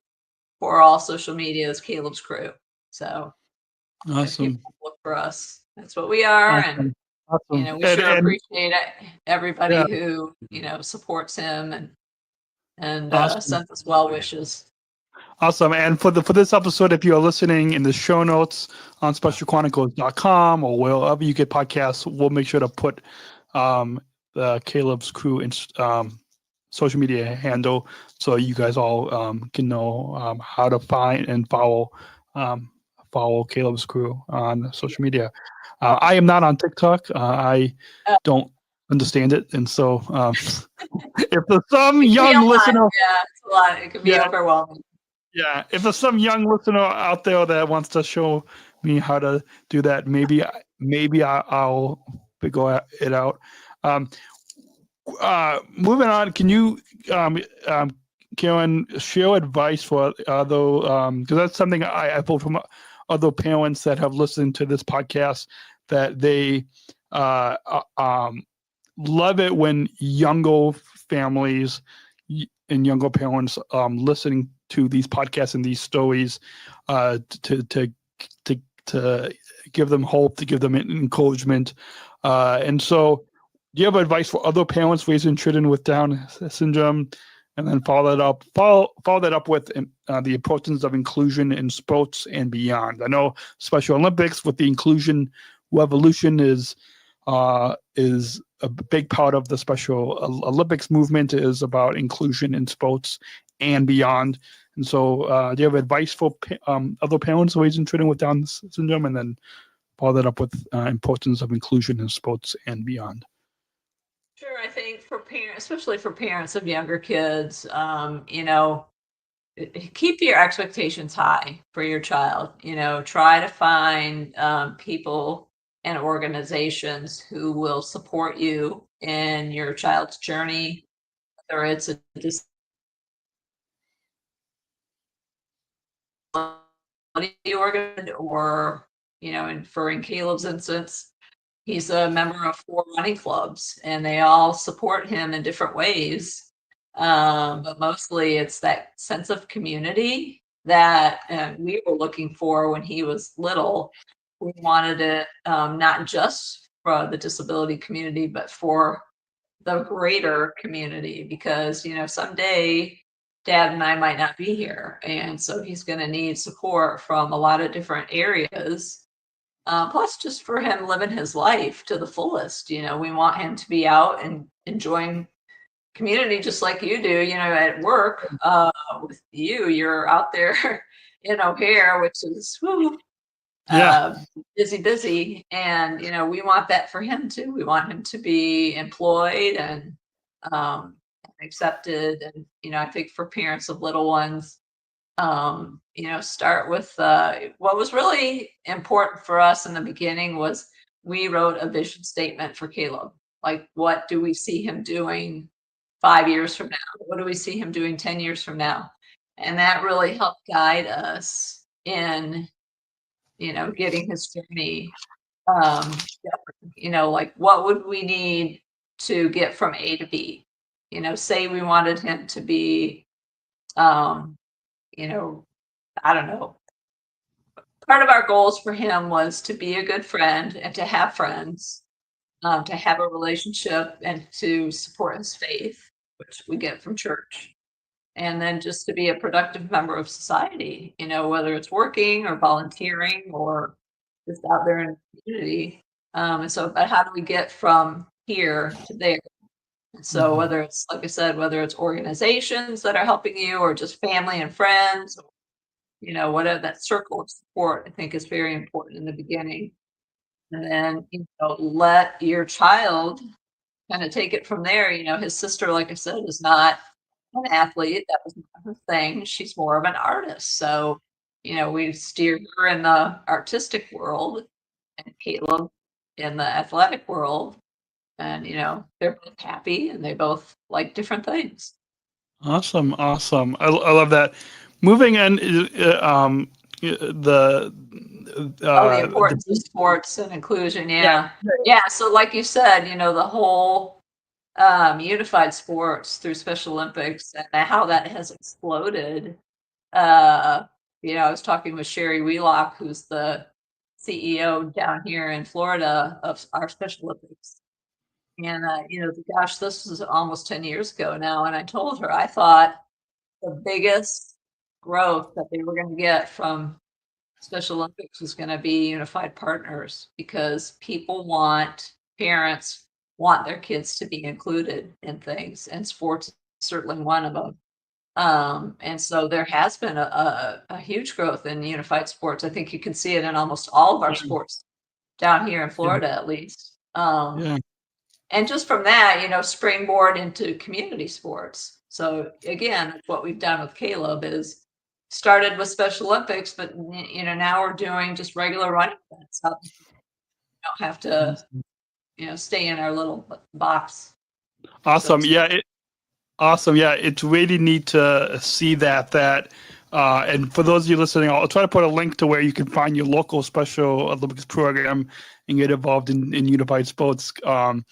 for all social media is Caleb's Crew. So Awesome. Look for us. That's what we are. Awesome. And we sure appreciate everybody who, supports him and awesome. sends us well wishes. Awesome. And for this episode, if you're listening in the show notes on specialchronicles.com or wherever you get podcasts, we'll make sure to put the Caleb's Crew social media handle so you guys all can know how to find and follow Caleb's Crew on social media. I am not on TikTok. I don't understand it, and so if there's some young listener, it's a lot. It can be overwhelming. Yeah, if there's some young listener out there that wants to show me how to do that, maybe I'll figure it out. Moving on, can you, Karen, share advice for other, because that's something I pulled from other parents that have listened to this podcast, that they love it when younger families and younger parents listening to these podcasts and these stories to give them hope, to give them encouragement. And so do you have advice for other parents raising children with Down syndrome? And then follow that up with the importance of inclusion in sports and beyond. I know Special Olympics with the inclusion revolution is a big part of the Special Olympics movement, is about inclusion in sports and beyond. And so do you have advice for other parents raising children with Down syndrome? And then follow that up with importance of inclusion in sports and beyond. Sure, I think for parents, especially for parents of younger kids, keep your expectations high for your child. Try to find people and organizations who will support you in your child's journey, whether it's a disability organ or, in Caleb's instance, he's a member of 4 running clubs, and they all support him in different ways. But mostly it's that sense of community that we were looking for when he was little. We wanted it not just for the disability community, but for the greater community, because, someday Dad and I might not be here. And so he's going to need support from a lot of different areas. Plus, just for him living his life to the fullest. We want him to be out and enjoying community just like you do, at work. With you're out there in O'Hare, which is busy. And, we want that for him too. We want him to be employed and accepted. And, I think for parents of little ones, start with what was really important for us in the beginning was we wrote a vision statement for Caleb. Like, what do we see him doing 5 years from now? What do we see him doing 10 years from now? And that really helped guide us in, getting his journey. Like, what would we need to get from A to B? Say we wanted him to be, I don't know. Part of our goals for him was to be a good friend and to have friends, to have a relationship and to support his faith, which we get from church. And then just to be a productive member of society, whether it's working or volunteering or just out there in the community. But how do we get from here to there? So whether it's, like I said, whether it's organizations that are helping you or just family and friends, whatever, that circle of support, I think, is very important in the beginning. And then, let your child kind of take it from there. His sister, like I said, is not an athlete. That was not her thing. She's more of an artist. So, we steer her in the artistic world and Caleb in the athletic world. And, they're both happy and they both like different things. Awesome. I love that. Moving in, the importance of sports and inclusion. Yeah. So like you said, the whole unified sports through Special Olympics and how that has exploded. I was talking with Sherry Wheelock, who's the CEO down here in Florida of our Special Olympics. And, gosh, this was almost 10 years ago now. And I told her, I thought the biggest growth that they were going to get from Special Olympics was going to be unified partners, because parents want their kids to be included in things, and sports is certainly one of them. And so there has been a huge growth in unified sports. I think you can see it in almost all of our sports down here in Florida, at least. Yeah. And just from that, springboard into community sports. So again, what we've done with Caleb is started with Special Olympics, but now we're doing just regular running events. So you don't have to, stay in our little box. Awesome. Awesome. Yeah, it's really neat to see that. And for those of you listening, I'll try to put a link to where you can find your local Special Olympics program and get involved in unified sports. So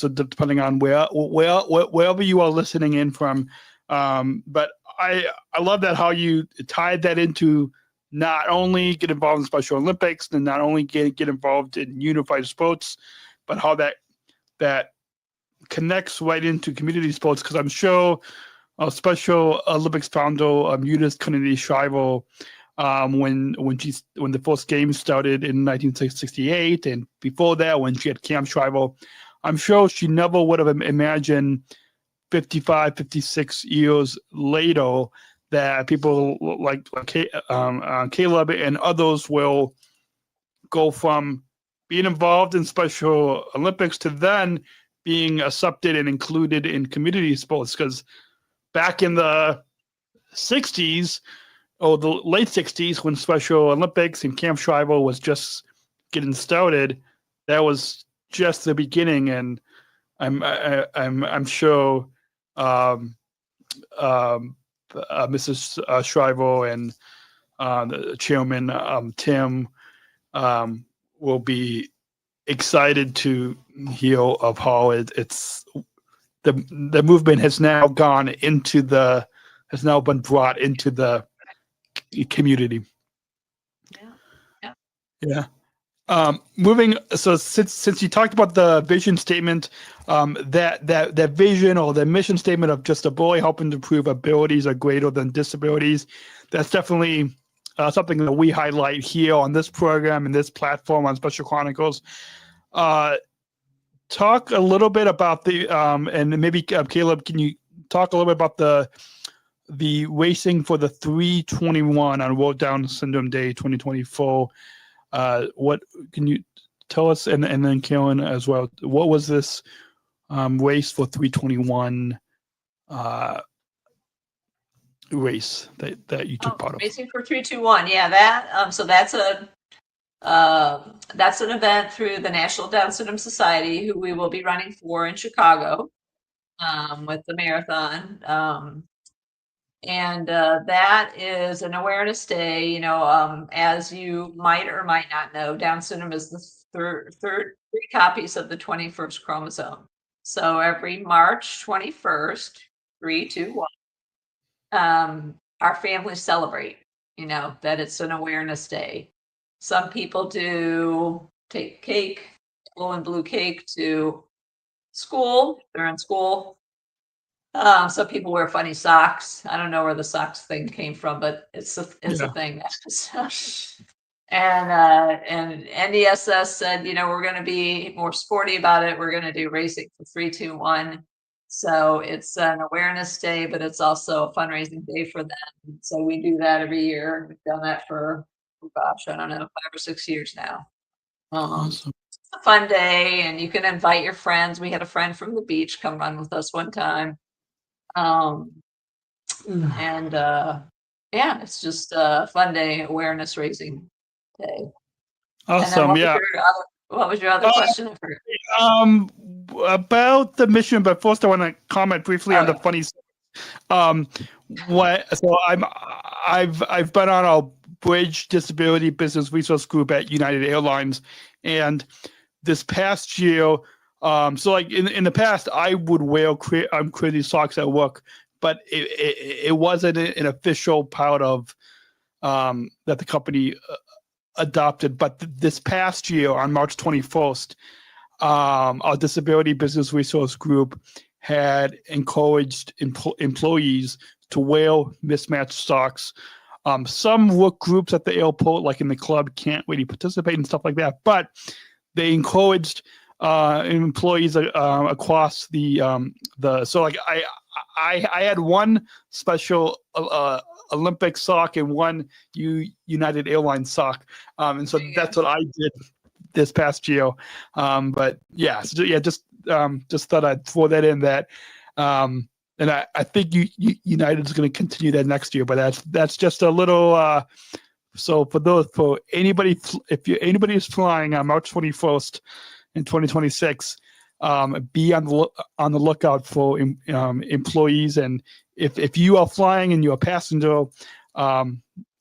depending on wherever you are listening in from, but I love that how you tied that into not only get involved in Special Olympics and not only get involved in unified sports, but how that connects right into community sports. Because I'm sure Special Olympics founder Karen McConeghy Prewitt, when the first games started in 1968, and before that when she had Camp Shriver, I'm sure she never would have imagined 55, 56 years later that people like Caleb and others will go from being involved in Special Olympics to then being accepted and included in community sports. Because back in the 60s or the late 60s, when Special Olympics and Camp Shriver was just getting started, that was just the beginning. And I'm sure Mrs. Shriver and the chairman Tim will be excited to hear of how it's the movement has now been brought into the community. Yeah. Moving. So since you talked about the vision statement, that vision or the mission statement of just a boy helping to improve abilities are greater than disabilities, that's definitely something that we highlight here on this program and this platform on Special Chronicles. Talk a little bit about and maybe Caleb, can you talk a little bit about the racing for the 321 on World Down Syndrome Day 2024? What can you tell us, and then Karen as well, what was this race for 321 race that you took part of? Racing for 321, yeah, that so that's an event through the National Down Syndrome Society, who we will be running for in Chicago with the marathon. And that is an awareness day. As you might or might not know, Down syndrome is the third 3 copies of the 21st chromosome. So every March 21st, 321, our families celebrate, that it's an awareness day. Some people take cake, yellow and blue cake, to school. They're in school. Some people wear funny socks. I don't know where the socks thing came from, but it's a thing. And NDSS said, we're going to be more sporty about it. We're going to do racing for 321. So it's an awareness day, but it's also a fundraising day for them. So we do that every year. We've done that for, I don't know, 5 or 6 years now. Awesome. It's a fun day, and you can invite your friends. We had a friend from the beach come run with us one time. It's just a fun day, awareness raising day. Awesome. What was your other question? About the mission, but first I want to comment briefly on the funny. I've been on a Bridge Disability Business Resource Group at United Airlines, and this past year, so like in the past, I would wear crazy socks at work, but it wasn't an official part of that the company adopted. But this past year, on March 21st, our Disability Business Resource Group had encouraged employees to wear mismatched socks. Some work groups at the airport, like in the club, can't really participate and stuff like that, but they encouraged employees across the so like I had one special Olympic sock and one United Airlines sock, and so that's what I did this past year. But yeah, so yeah, just thought I'd throw that in that. And I think United is going to continue that next year, but that's just a little. So for anybody, if anybody is flying on March 21st in 2026, be on the lookout for employees, and if you are flying and you're a passenger,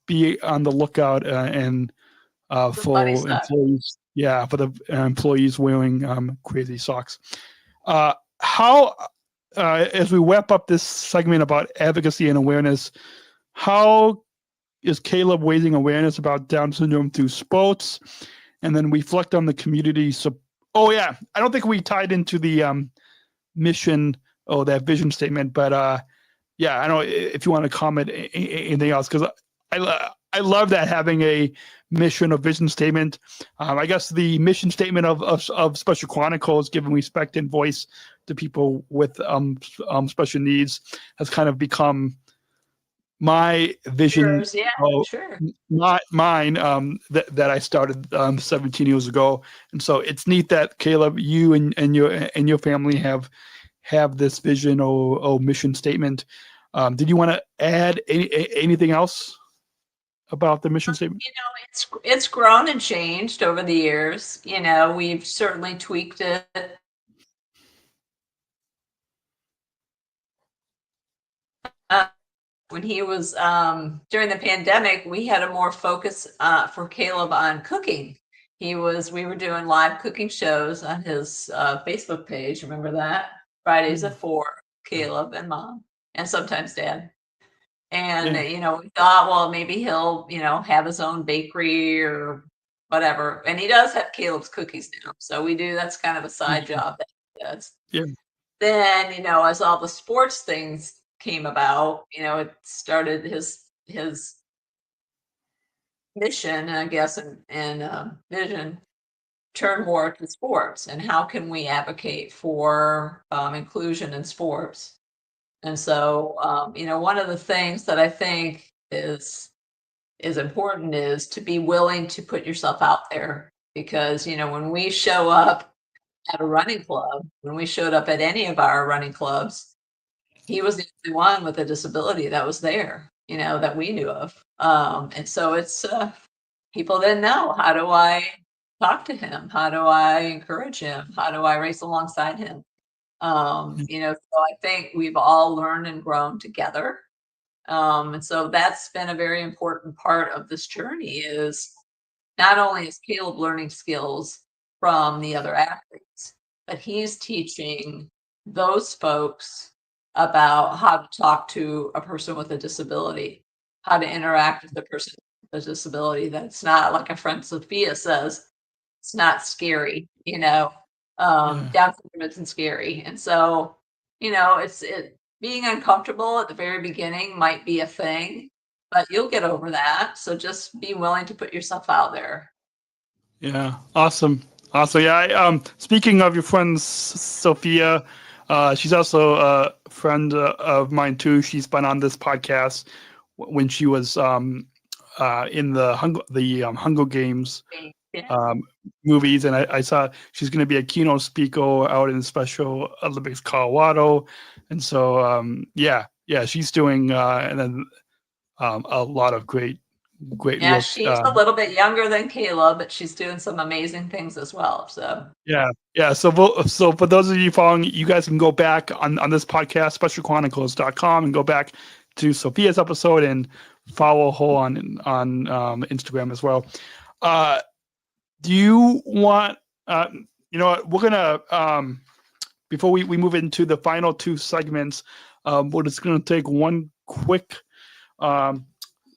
be on the lookout and for employees. Yeah, for the employees wearing crazy socks. How? As we wrap up this segment about advocacy and awareness, how is Caleb raising awareness about Down syndrome through sports? And then reflect on the community. So, I don't think we tied into the mission or that vision statement, but I don't know if you want to comment anything else, because I love that, having a mission or vision statement. I guess the mission statement of Special Chronicles, giving respect and voice to people with special needs, has kind of become my vision. Yours, yeah, sure. Mine that I started 17 years ago, and so it's neat that Caleb, you and your family have this vision or mission statement. Did you want to add anything else about the mission statement? It's grown and changed over the years. We've certainly tweaked it. When he was during the pandemic, we had a more focus for Caleb on cooking. We were doing live cooking shows on his Facebook page. Remember that? Fridays at 4, Caleb and Mom, and sometimes Dad. And we thought, well, maybe he'll have his own bakery or whatever. And he does have Caleb's cookies now, so we do. That's kind of a side job that he does. Yeah. Then as all the sports things came about, it started his mission, I guess, and vision turn more to sports, and how can we advocate for inclusion in sports. And so one of the things that I think is important is to be willing to put yourself out there, because when we show up at a running club, when we showed up at any of our running clubs, he was the only one with a disability that was there, that we knew of. And so it's people didn't know, how do I talk to him? How do I encourage him? How do I race alongside him? So I think we've all learned and grown together. And so that's been a very important part of this journey, is not only is Caleb learning skills from the other athletes, but he's teaching those folks about how to talk to a person with a disability, how to interact with a person with a disability. That's not, like a friend Sophia says, it's not scary, Down syndrome isn't scary. And so, it's being uncomfortable at the very beginning might be a thing, but you'll get over that. So just be willing to put yourself out there. Yeah. Awesome. Yeah. Speaking of your friend Sophia, she's also a friend of mine too. She's been on this podcast when she was in the Hunger Games movies, and I saw she's going to be a keynote speaker out in Special Olympics Colorado, and so she's doing and then a lot of great work. She's a little bit younger than Caleb, but she's doing some amazing things as well. So so for those of you following, you guys can go back on this podcast, specialchronicles.com, and go back to Sophia's episode and follow her on Instagram as well. Do you want we're gonna before we move into the final two segments, we're just gonna take one quick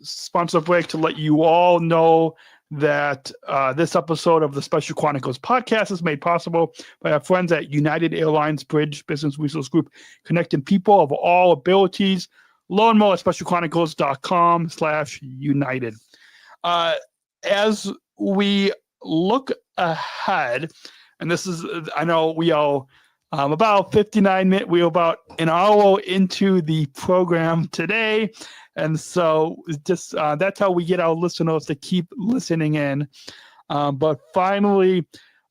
sponsor break to let you all know that this episode of the Special Chronicles podcast is made possible by our friends at United Airlines Bridge Business Resource Group, connecting people of all abilities. Learn more at specialchronicles.com/united. As we look ahead, and this is, I know we are about 59 minutes, we're about an hour into the program today. And so just that's how we get our listeners to keep listening in. But finally,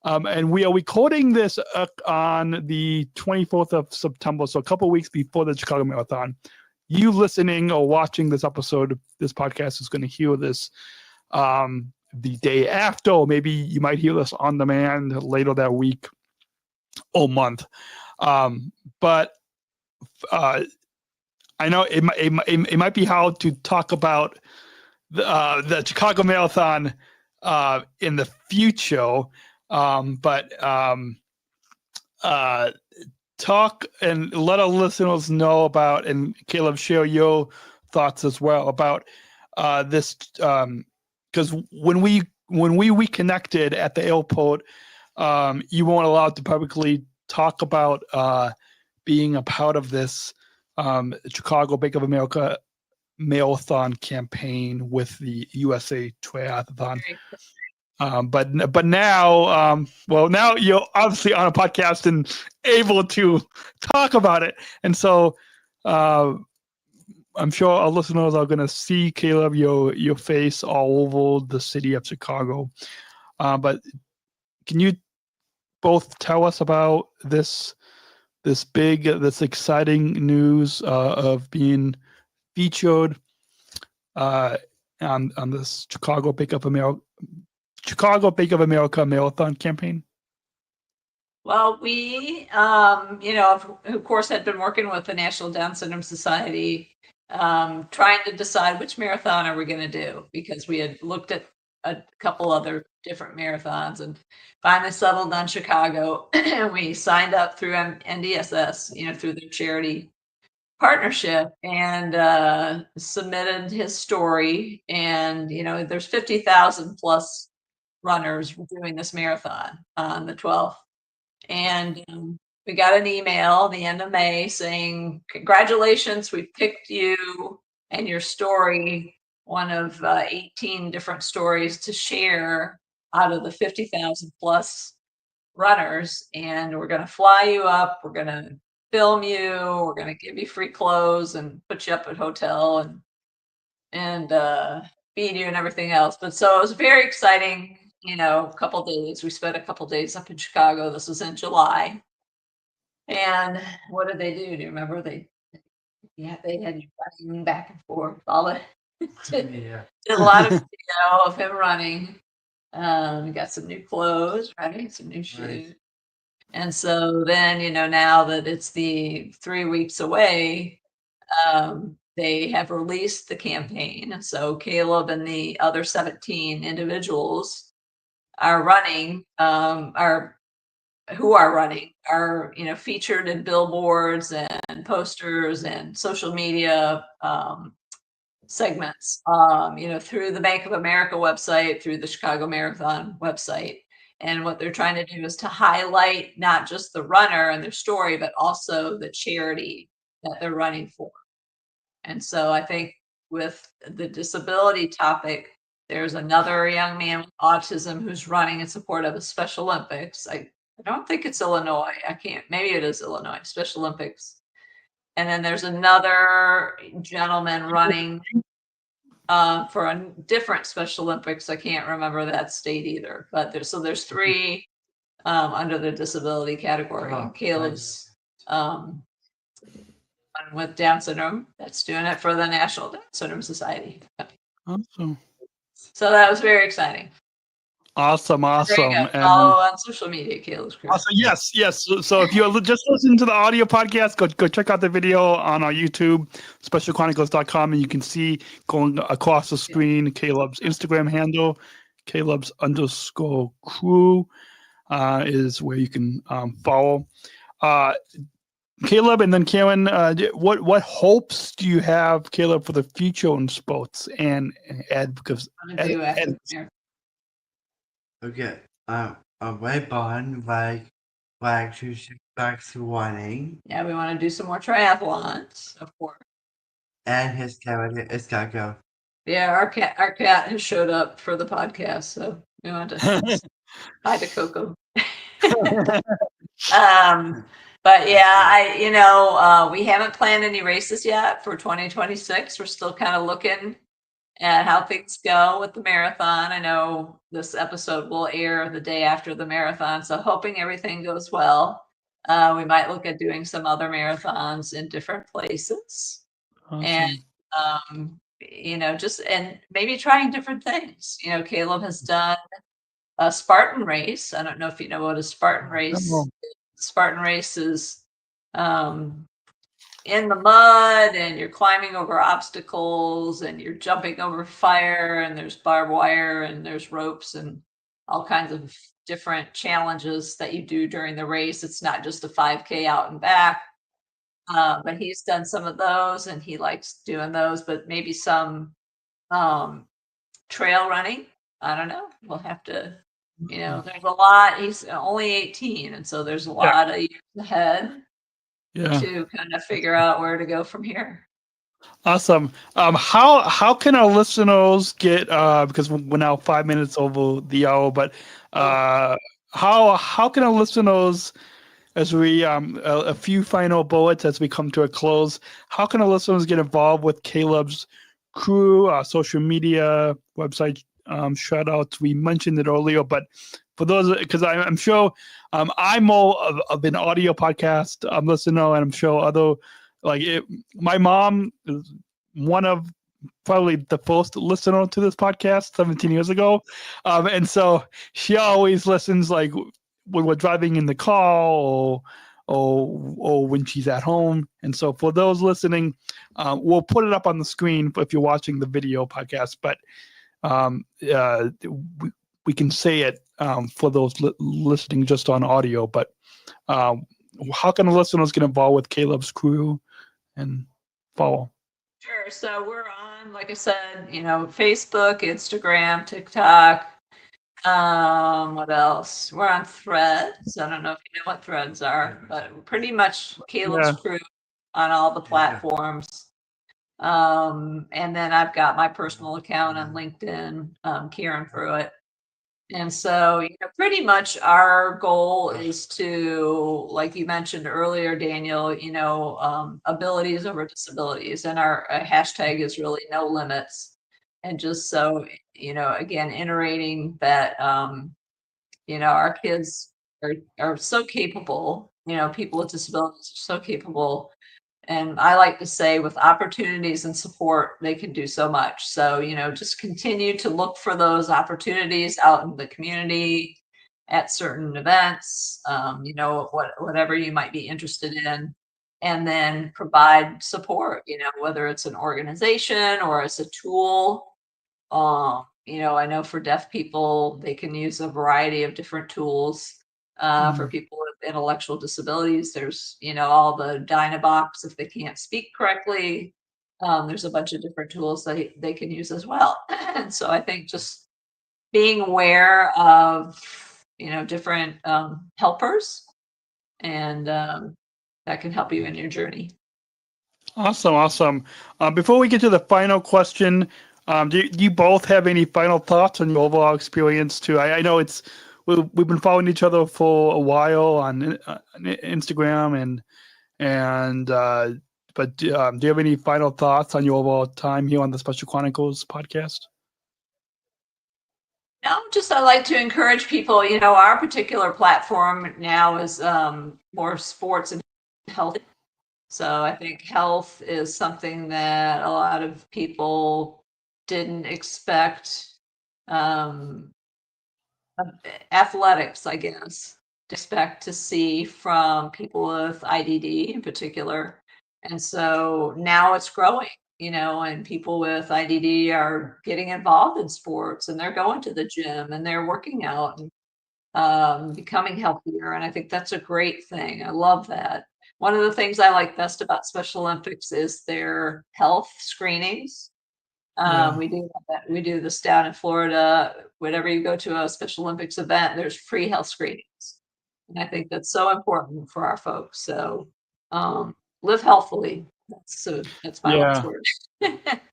and we are recording this on the 24th of September, so a couple of weeks before the Chicago Marathon. You listening or watching this episode, this podcast is going to hear this the day after, or maybe you might hear this on demand later that week or month. But I know it might be hard to talk about the Chicago Marathon in the future, but talk and let our listeners know about, and Caleb, share your thoughts as well about this, because when we reconnected at the airport, you weren't allowed to publicly talk about being a part of this Chicago Bank of America Marathon campaign with the USA Triathlon. But now, now you're obviously on a podcast and able to talk about it. And so I'm sure our listeners are going to see, Caleb, your face all over the city of Chicago. But can you both tell us about this exciting news of being featured on this Chicago Bank of America Marathon campaign? Well, we, of course, had been working with the National Down Syndrome Society, trying to decide which marathon are we going to do, because we had looked at a couple other different marathons and finally settled on Chicago. And we signed up through NDSS, through their charity partnership, and submitted his story. And, there's 50,000 plus runners doing this marathon on the 12th. And we got an email the end of May saying, congratulations, we picked you and your story, one of 18 different stories to share out of the 50,000 plus runners. And we're going to fly you up. We're going to film you. We're going to give you free clothes and put you up at hotel and feed you and everything else. But so it was very exciting. A couple days. We spent a couple days up in Chicago. This was in July. And what did they do? Do you remember? They had you running back and forth. All the did a lot of video of him running. We got some new clothes, right? Some new shoes. Right. And so then, now that it's the 3 weeks away, they have released the campaign. So Caleb and the other 17 individuals are running, are featured in billboards and posters and social media segments, through the Bank of America website, through the Chicago Marathon website. And what they're trying to do is to highlight not just the runner and their story, but also the charity that they're running for. And so I think with the disability topic, there's another young man with autism who's running in support of the Special Olympics. I don't think it's Illinois. Maybe it is Illinois, Special Olympics. And then there's another gentleman running for a different Special Olympics. I can't remember that state either. But there's three under the disability category. Caleb's one with Down syndrome that's doing it for the National Down Syndrome Society. Awesome. So that was very exciting. Awesome. And follow on social media, Caleb's Crew. Also, yes. So if you're just listening to the audio podcast, go check out the video on our YouTube, specialchronicles.com, and you can see going across the screen Caleb's Instagram handle, Caleb's_crew is where you can follow. Caleb and then Karen, what hopes do you have, Caleb, for the future in sports and Ed? Because Ed, Okay. A way bond like to shift back to running, Yeah, we want to do some more triathlons, of course. and his character is gotta go. Yeah, our cat has showed up for the podcast, so we want to hi to Coco. But yeah, we haven't planned any races yet for 2026. We're still kind of looking at how things go with the marathon. I know this episode will air the day after the marathon, so hoping everything goes well. We might look at doing some other marathons in different places. And just and maybe trying different things. Caleb has done a Spartan race. I don't know if you know what a Spartan race. Spartan race is in the mud, and you're climbing over obstacles, and you're jumping over fire, and there's barbed wire, and there's ropes, and all kinds of different challenges that you do during the race. It's not just a 5K out and back. But he's done some of those, and he likes doing those, but maybe some trail running. I don't know. We'll have to, there's a lot. He's only 18, and so there's a lot of years ahead to kind of figure out where to go from here. Awesome. How can our listeners get because we're now 5 minutes over the hour, but how can our listeners, as we a few final bullets as we come to a close, how can our listeners get involved with Caleb's crew, social media, website, shout outs? We mentioned it earlier, but for those, because I'm sure I'm more of an audio podcast listener, and I'm sure other my mom is one of probably the first listener to this podcast 17 years ago, and so she always listens like when we're driving in the car or when she's at home. And so for those listening, we'll put it up on the screen if you're watching the video podcast, but we can say it for those listening just on audio. But how can the listeners get involved with Caleb's crew and follow? Sure. So we're on, like I said, Facebook, Instagram, TikTok. What else? We're on Threads. I don't know if you know what Threads are, but pretty much Caleb's crew on all the platforms. And then I've got my personal account on LinkedIn, Karen Prewitt. And so, pretty much our goal is to, like you mentioned earlier, Daniel, abilities over disabilities. And our hashtag is really no limits. And just so, again, iterating that, our kids are so capable, people with disabilities are so capable. And I like to say with opportunities and support, they can do so much. So, just continue to look for those opportunities out in the community at certain events, whatever you might be interested in, and then provide support, whether it's an organization or it's a tool. I know for deaf people, they can use a variety of different tools. For people with intellectual disabilities, there's, all the Dynabox if they can't speak correctly. There's a bunch of different tools that they can use as well. And so I think just being aware of, different helpers, and that can help you in your journey. Awesome. Before we get to the final question, do you both have any final thoughts on your overall experience too? I know we've been following each other for a while on Instagram, but do you have any final thoughts on your overall time here on the Special Chronicles podcast? No, I like to encourage people. Our particular platform now is more sports and health. So I think health is something that a lot of people didn't expect. Athletics, I guess, expect to see from people with IDD in particular. And so now it's growing, and people with IDD are getting involved in sports, and they're going to the gym, and they're working out and becoming healthier. And I think that's a great thing. I love that. One of the things I like best about Special Olympics is their health screenings. We do this down in Florida whenever you go to a Special Olympics event, there's free health screenings. And I think that's so important for our folks. So live healthfully. That's my last word.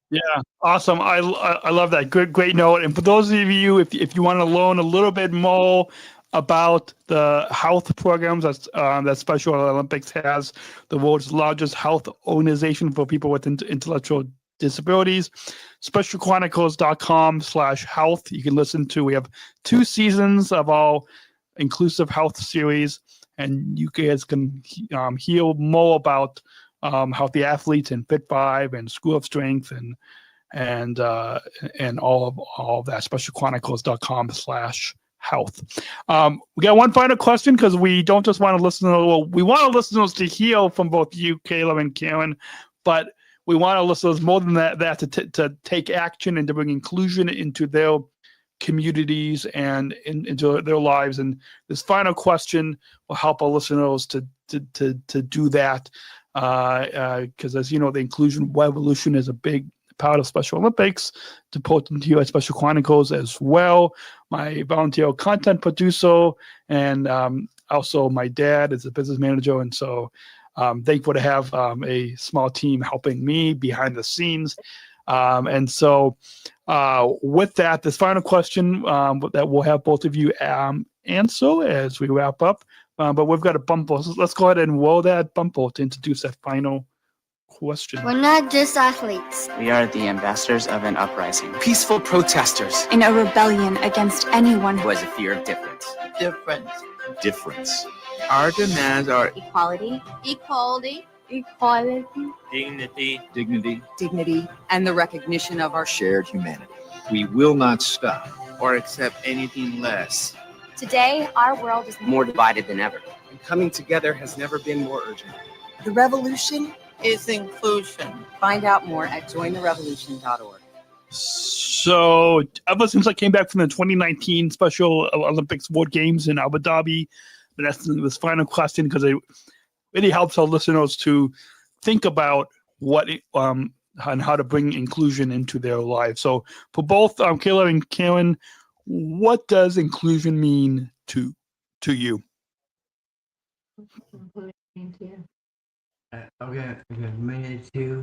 Yeah, awesome. I love that. Great note. And for those of you, if you want to learn a little bit more about the health programs that Special Olympics has, the world's largest health organization for people with intellectual disabilities, specialchronicles.com/health. You can listen to, we have 2 seasons of our inclusive health series, and you guys can hear more about healthy athletes and Fit 5 and School of Strength and all of that. specialchronicles.com/health. We got one final question, because we don't just want to listen we want our listeners to hear from both you, Kayla and Karen, but we want our listeners more than that to take action and to bring inclusion into their communities and into their lives. And this final question will help our listeners to do that. Because as you know, the inclusion revolution is a big part of Special Olympics. It's important to you at Special Chronicles as well. My volunteer content producer, and also my dad is a business manager, and so thankful to have a small team helping me behind the scenes. And so with that, this final question that we'll have both of you answer as we wrap up. But we've got a bumper. So let's go ahead and roll that bumper to introduce that final question. We're not just athletes. We are the ambassadors of an uprising. Peaceful protesters. In a rebellion against anyone who has a fear of difference. Difference. Our demands are Equality. Dignity. And the recognition of our Shared humanity. We will not stop. or accept anything less. Today, our world is More divided than ever. And coming together has never been more urgent. The revolution Is inclusion. Find out more at jointherevolution.org. So ever since I came back from the 2019 Special Olympics World Games in Abu Dhabi, but that's this final question, because it really helps our listeners to think about what and how to bring inclusion into their lives. So for both Kayla and Karen, what does inclusion mean to you? Okay, me too.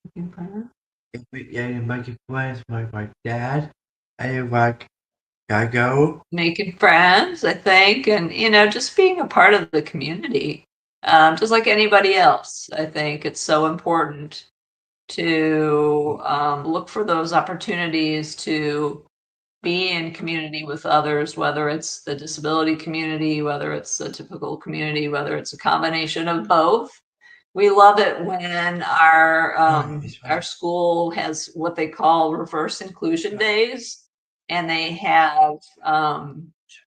Making friends with my dad. I like go. Making friends, I think, and just being a part of the community, just like anybody else. I think it's so important to look for those opportunities to be in community with others, whether it's the disability community, whether it's the typical community, whether it's a combination of both. We love it when our school has what they call reverse inclusion days, and they have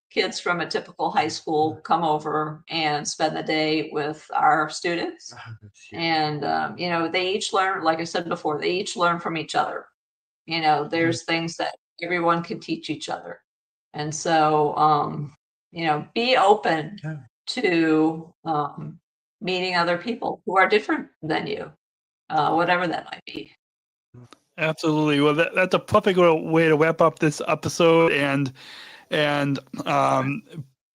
kids from a typical high school come over and spend the day with our students. And they each learn, like I said before, they each learn from each other. There's things that everyone can teach each other. And so, be open to meeting other people who are different than you, whatever that might be. Absolutely. Well, that's a perfect way to wrap up this episode, and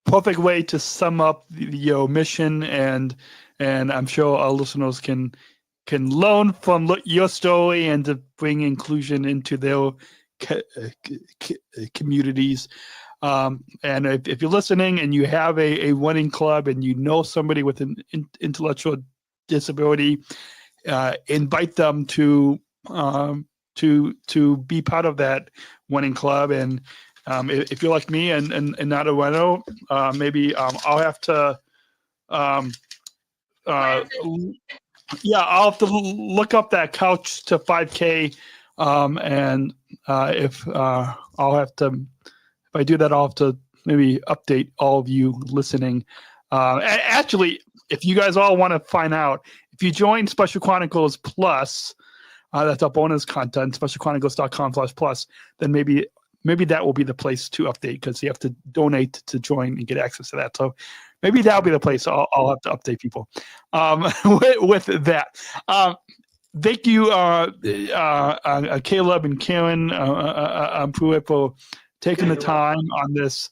perfect way to sum up your mission. And I'm sure our listeners can learn from your story and to bring inclusion into their communities. And if you're listening and you have a running club and you know somebody with an intellectual disability, invite them to be part of that running club. And if you're like me and not a runner, maybe I'll have to I'll have to look up that Couch to 5K. And if I do that, I'll have to maybe update all of you listening. Actually, if you guys all want to find out, if you join Special Chronicles Plus, that's our bonus content, specialchronicles.com/plus, then maybe that will be the place to update, because you have to donate to join and get access to that. So maybe that'll be the place I'll have to update people with that. thank you, Caleb and Karen Prewitt, for taking the time on this.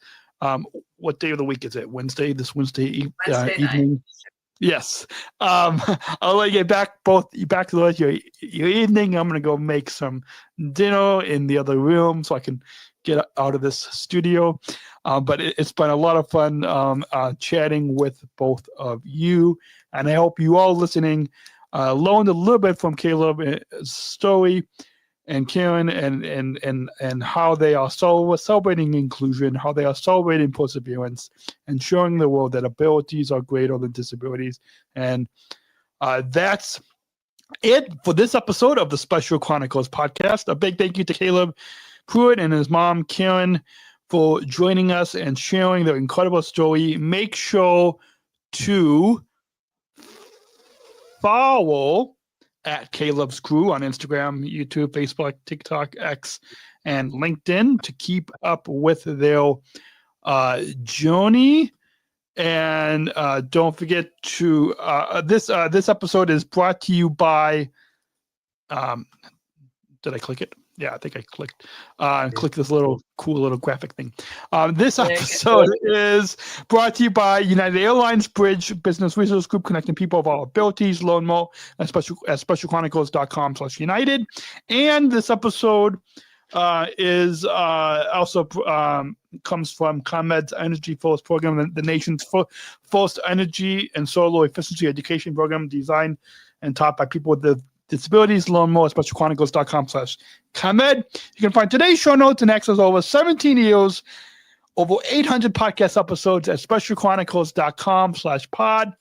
What day of the week is it? Wednesday. This Wednesday evening. Night. Yes. I'll let you get back to your evening. I'm gonna go make some dinner in the other room so I can get out of this studio. But it's been a lot of fun chatting with both of you, and I hope you all listening learned a little bit from Caleb's story and Karen and how they are celebrating inclusion, how they are celebrating perseverance, and showing the world that abilities are greater than disabilities. And that's it for this episode of the Special Chronicles podcast. A big thank you to Caleb Prewitt and his mom, Karen, for joining us and sharing their incredible story. Make sure to follow at Caleb's Crew on Instagram, YouTube, Facebook, TikTok, X, and LinkedIn to keep up with their journey. And don't forget to this episode is brought to you by. Did I click it? Yeah, I think I clicked. Click this cool little graphic thing. This episode is brought to you by United Airlines Bridge Business Resource Group, connecting people of all abilities. Learn more at specialchronicles.com/united. And this episode is also comes from ComEd's Energy First program, the nation's first energy and solar efficiency education program, designed and taught by people with disabilities. Learn more at specialchronicles.com/ComEd. You can find today's show notes and access over 17 years, over 800 podcast episodes at specialchronicles.com/pod.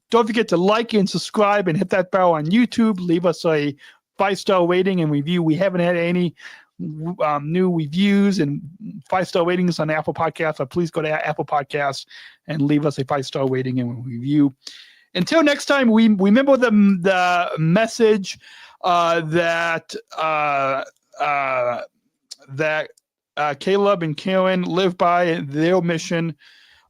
Don't forget to like and subscribe and hit that bell on YouTube. Leave us a 5-star rating and review. We haven't had any new reviews and 5-star ratings on Apple Podcasts, so please go to Apple Podcasts and leave us a 5-star rating and review. Until next time, we remember the message that Caleb and Karen live by, their mission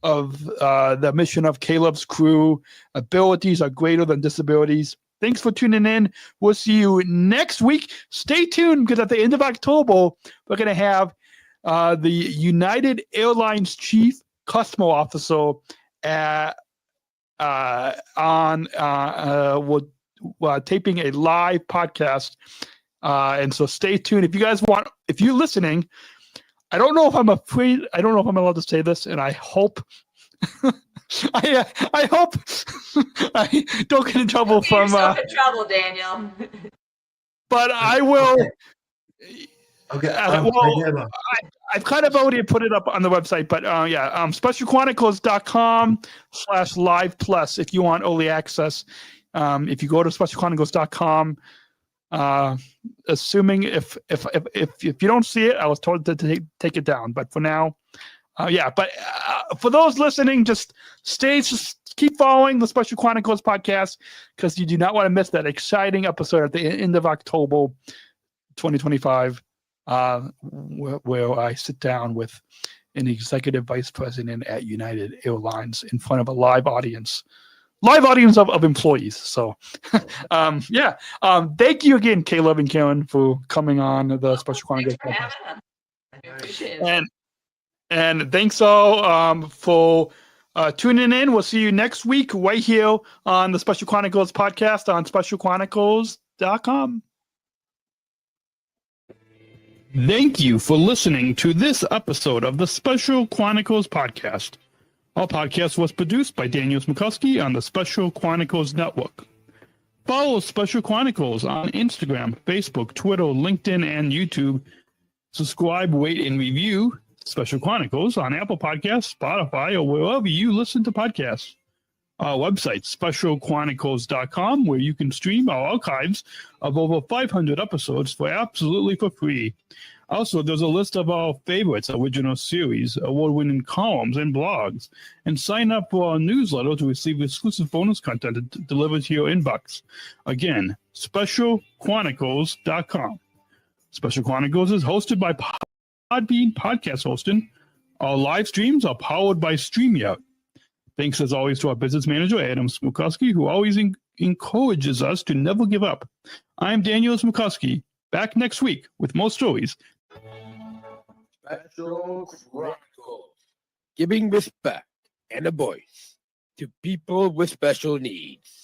of the mission of Caleb's Crew. Abilities are greater than disabilities. Thanks for tuning in. We'll see you next week. Stay tuned, because at the end of October, we're going to have the United Airlines Chief Customer Officer we're taping a live podcast, and so stay tuned. If you're listening, I don't know if I'm allowed to say this, and I hope I hope I don't get in trouble from in trouble, Daniel. But I will. Okay. I've kind of already put it up on the website, but specialchronicles.com/live plus if you want early access. If you go to specialchronicles.com, assuming if you don't see it, I was told to take it down. But for now, But for those listening, just keep following the Special Chronicles podcast, because you do not want to miss that exciting episode at the end of October 2025. Where I sit down with an executive vice president at United Airlines in front of a live audience of employees. So, thank you again, Caleb and Karen, for coming on the Special Chronicles podcast. I appreciate it. And thanks all for tuning in. We'll see you next week right here on the Special Chronicles podcast on specialchronicles.com. Thank you for listening to this episode of the Special Chronicles Podcast. Our podcast was produced by Daniel Smrokowski on the Special Chronicles Network. Follow Special Chronicles on Instagram, Facebook, Twitter, LinkedIn, and YouTube. Subscribe, rate, and review Special Chronicles on Apple Podcasts, Spotify, or wherever you listen to podcasts. Our website, specialchronicles.com, where you can stream our archives of over 500 episodes for free. Also, there's a list of our favorites, original series, award-winning columns, and blogs. And sign up for our newsletter to receive exclusive bonus content delivered to your inbox. Again, specialchronicles.com. Special Chronicles is hosted by Podbean Podcast Hosting. Our live streams are powered by StreamYard. Thanks, as always, to our business manager, Daniel Smrokowski, who always encourages us to never give up. I'm Daniel Smrokowski, back next week with more stories. Special Chronicles, giving respect and a voice to people with special needs.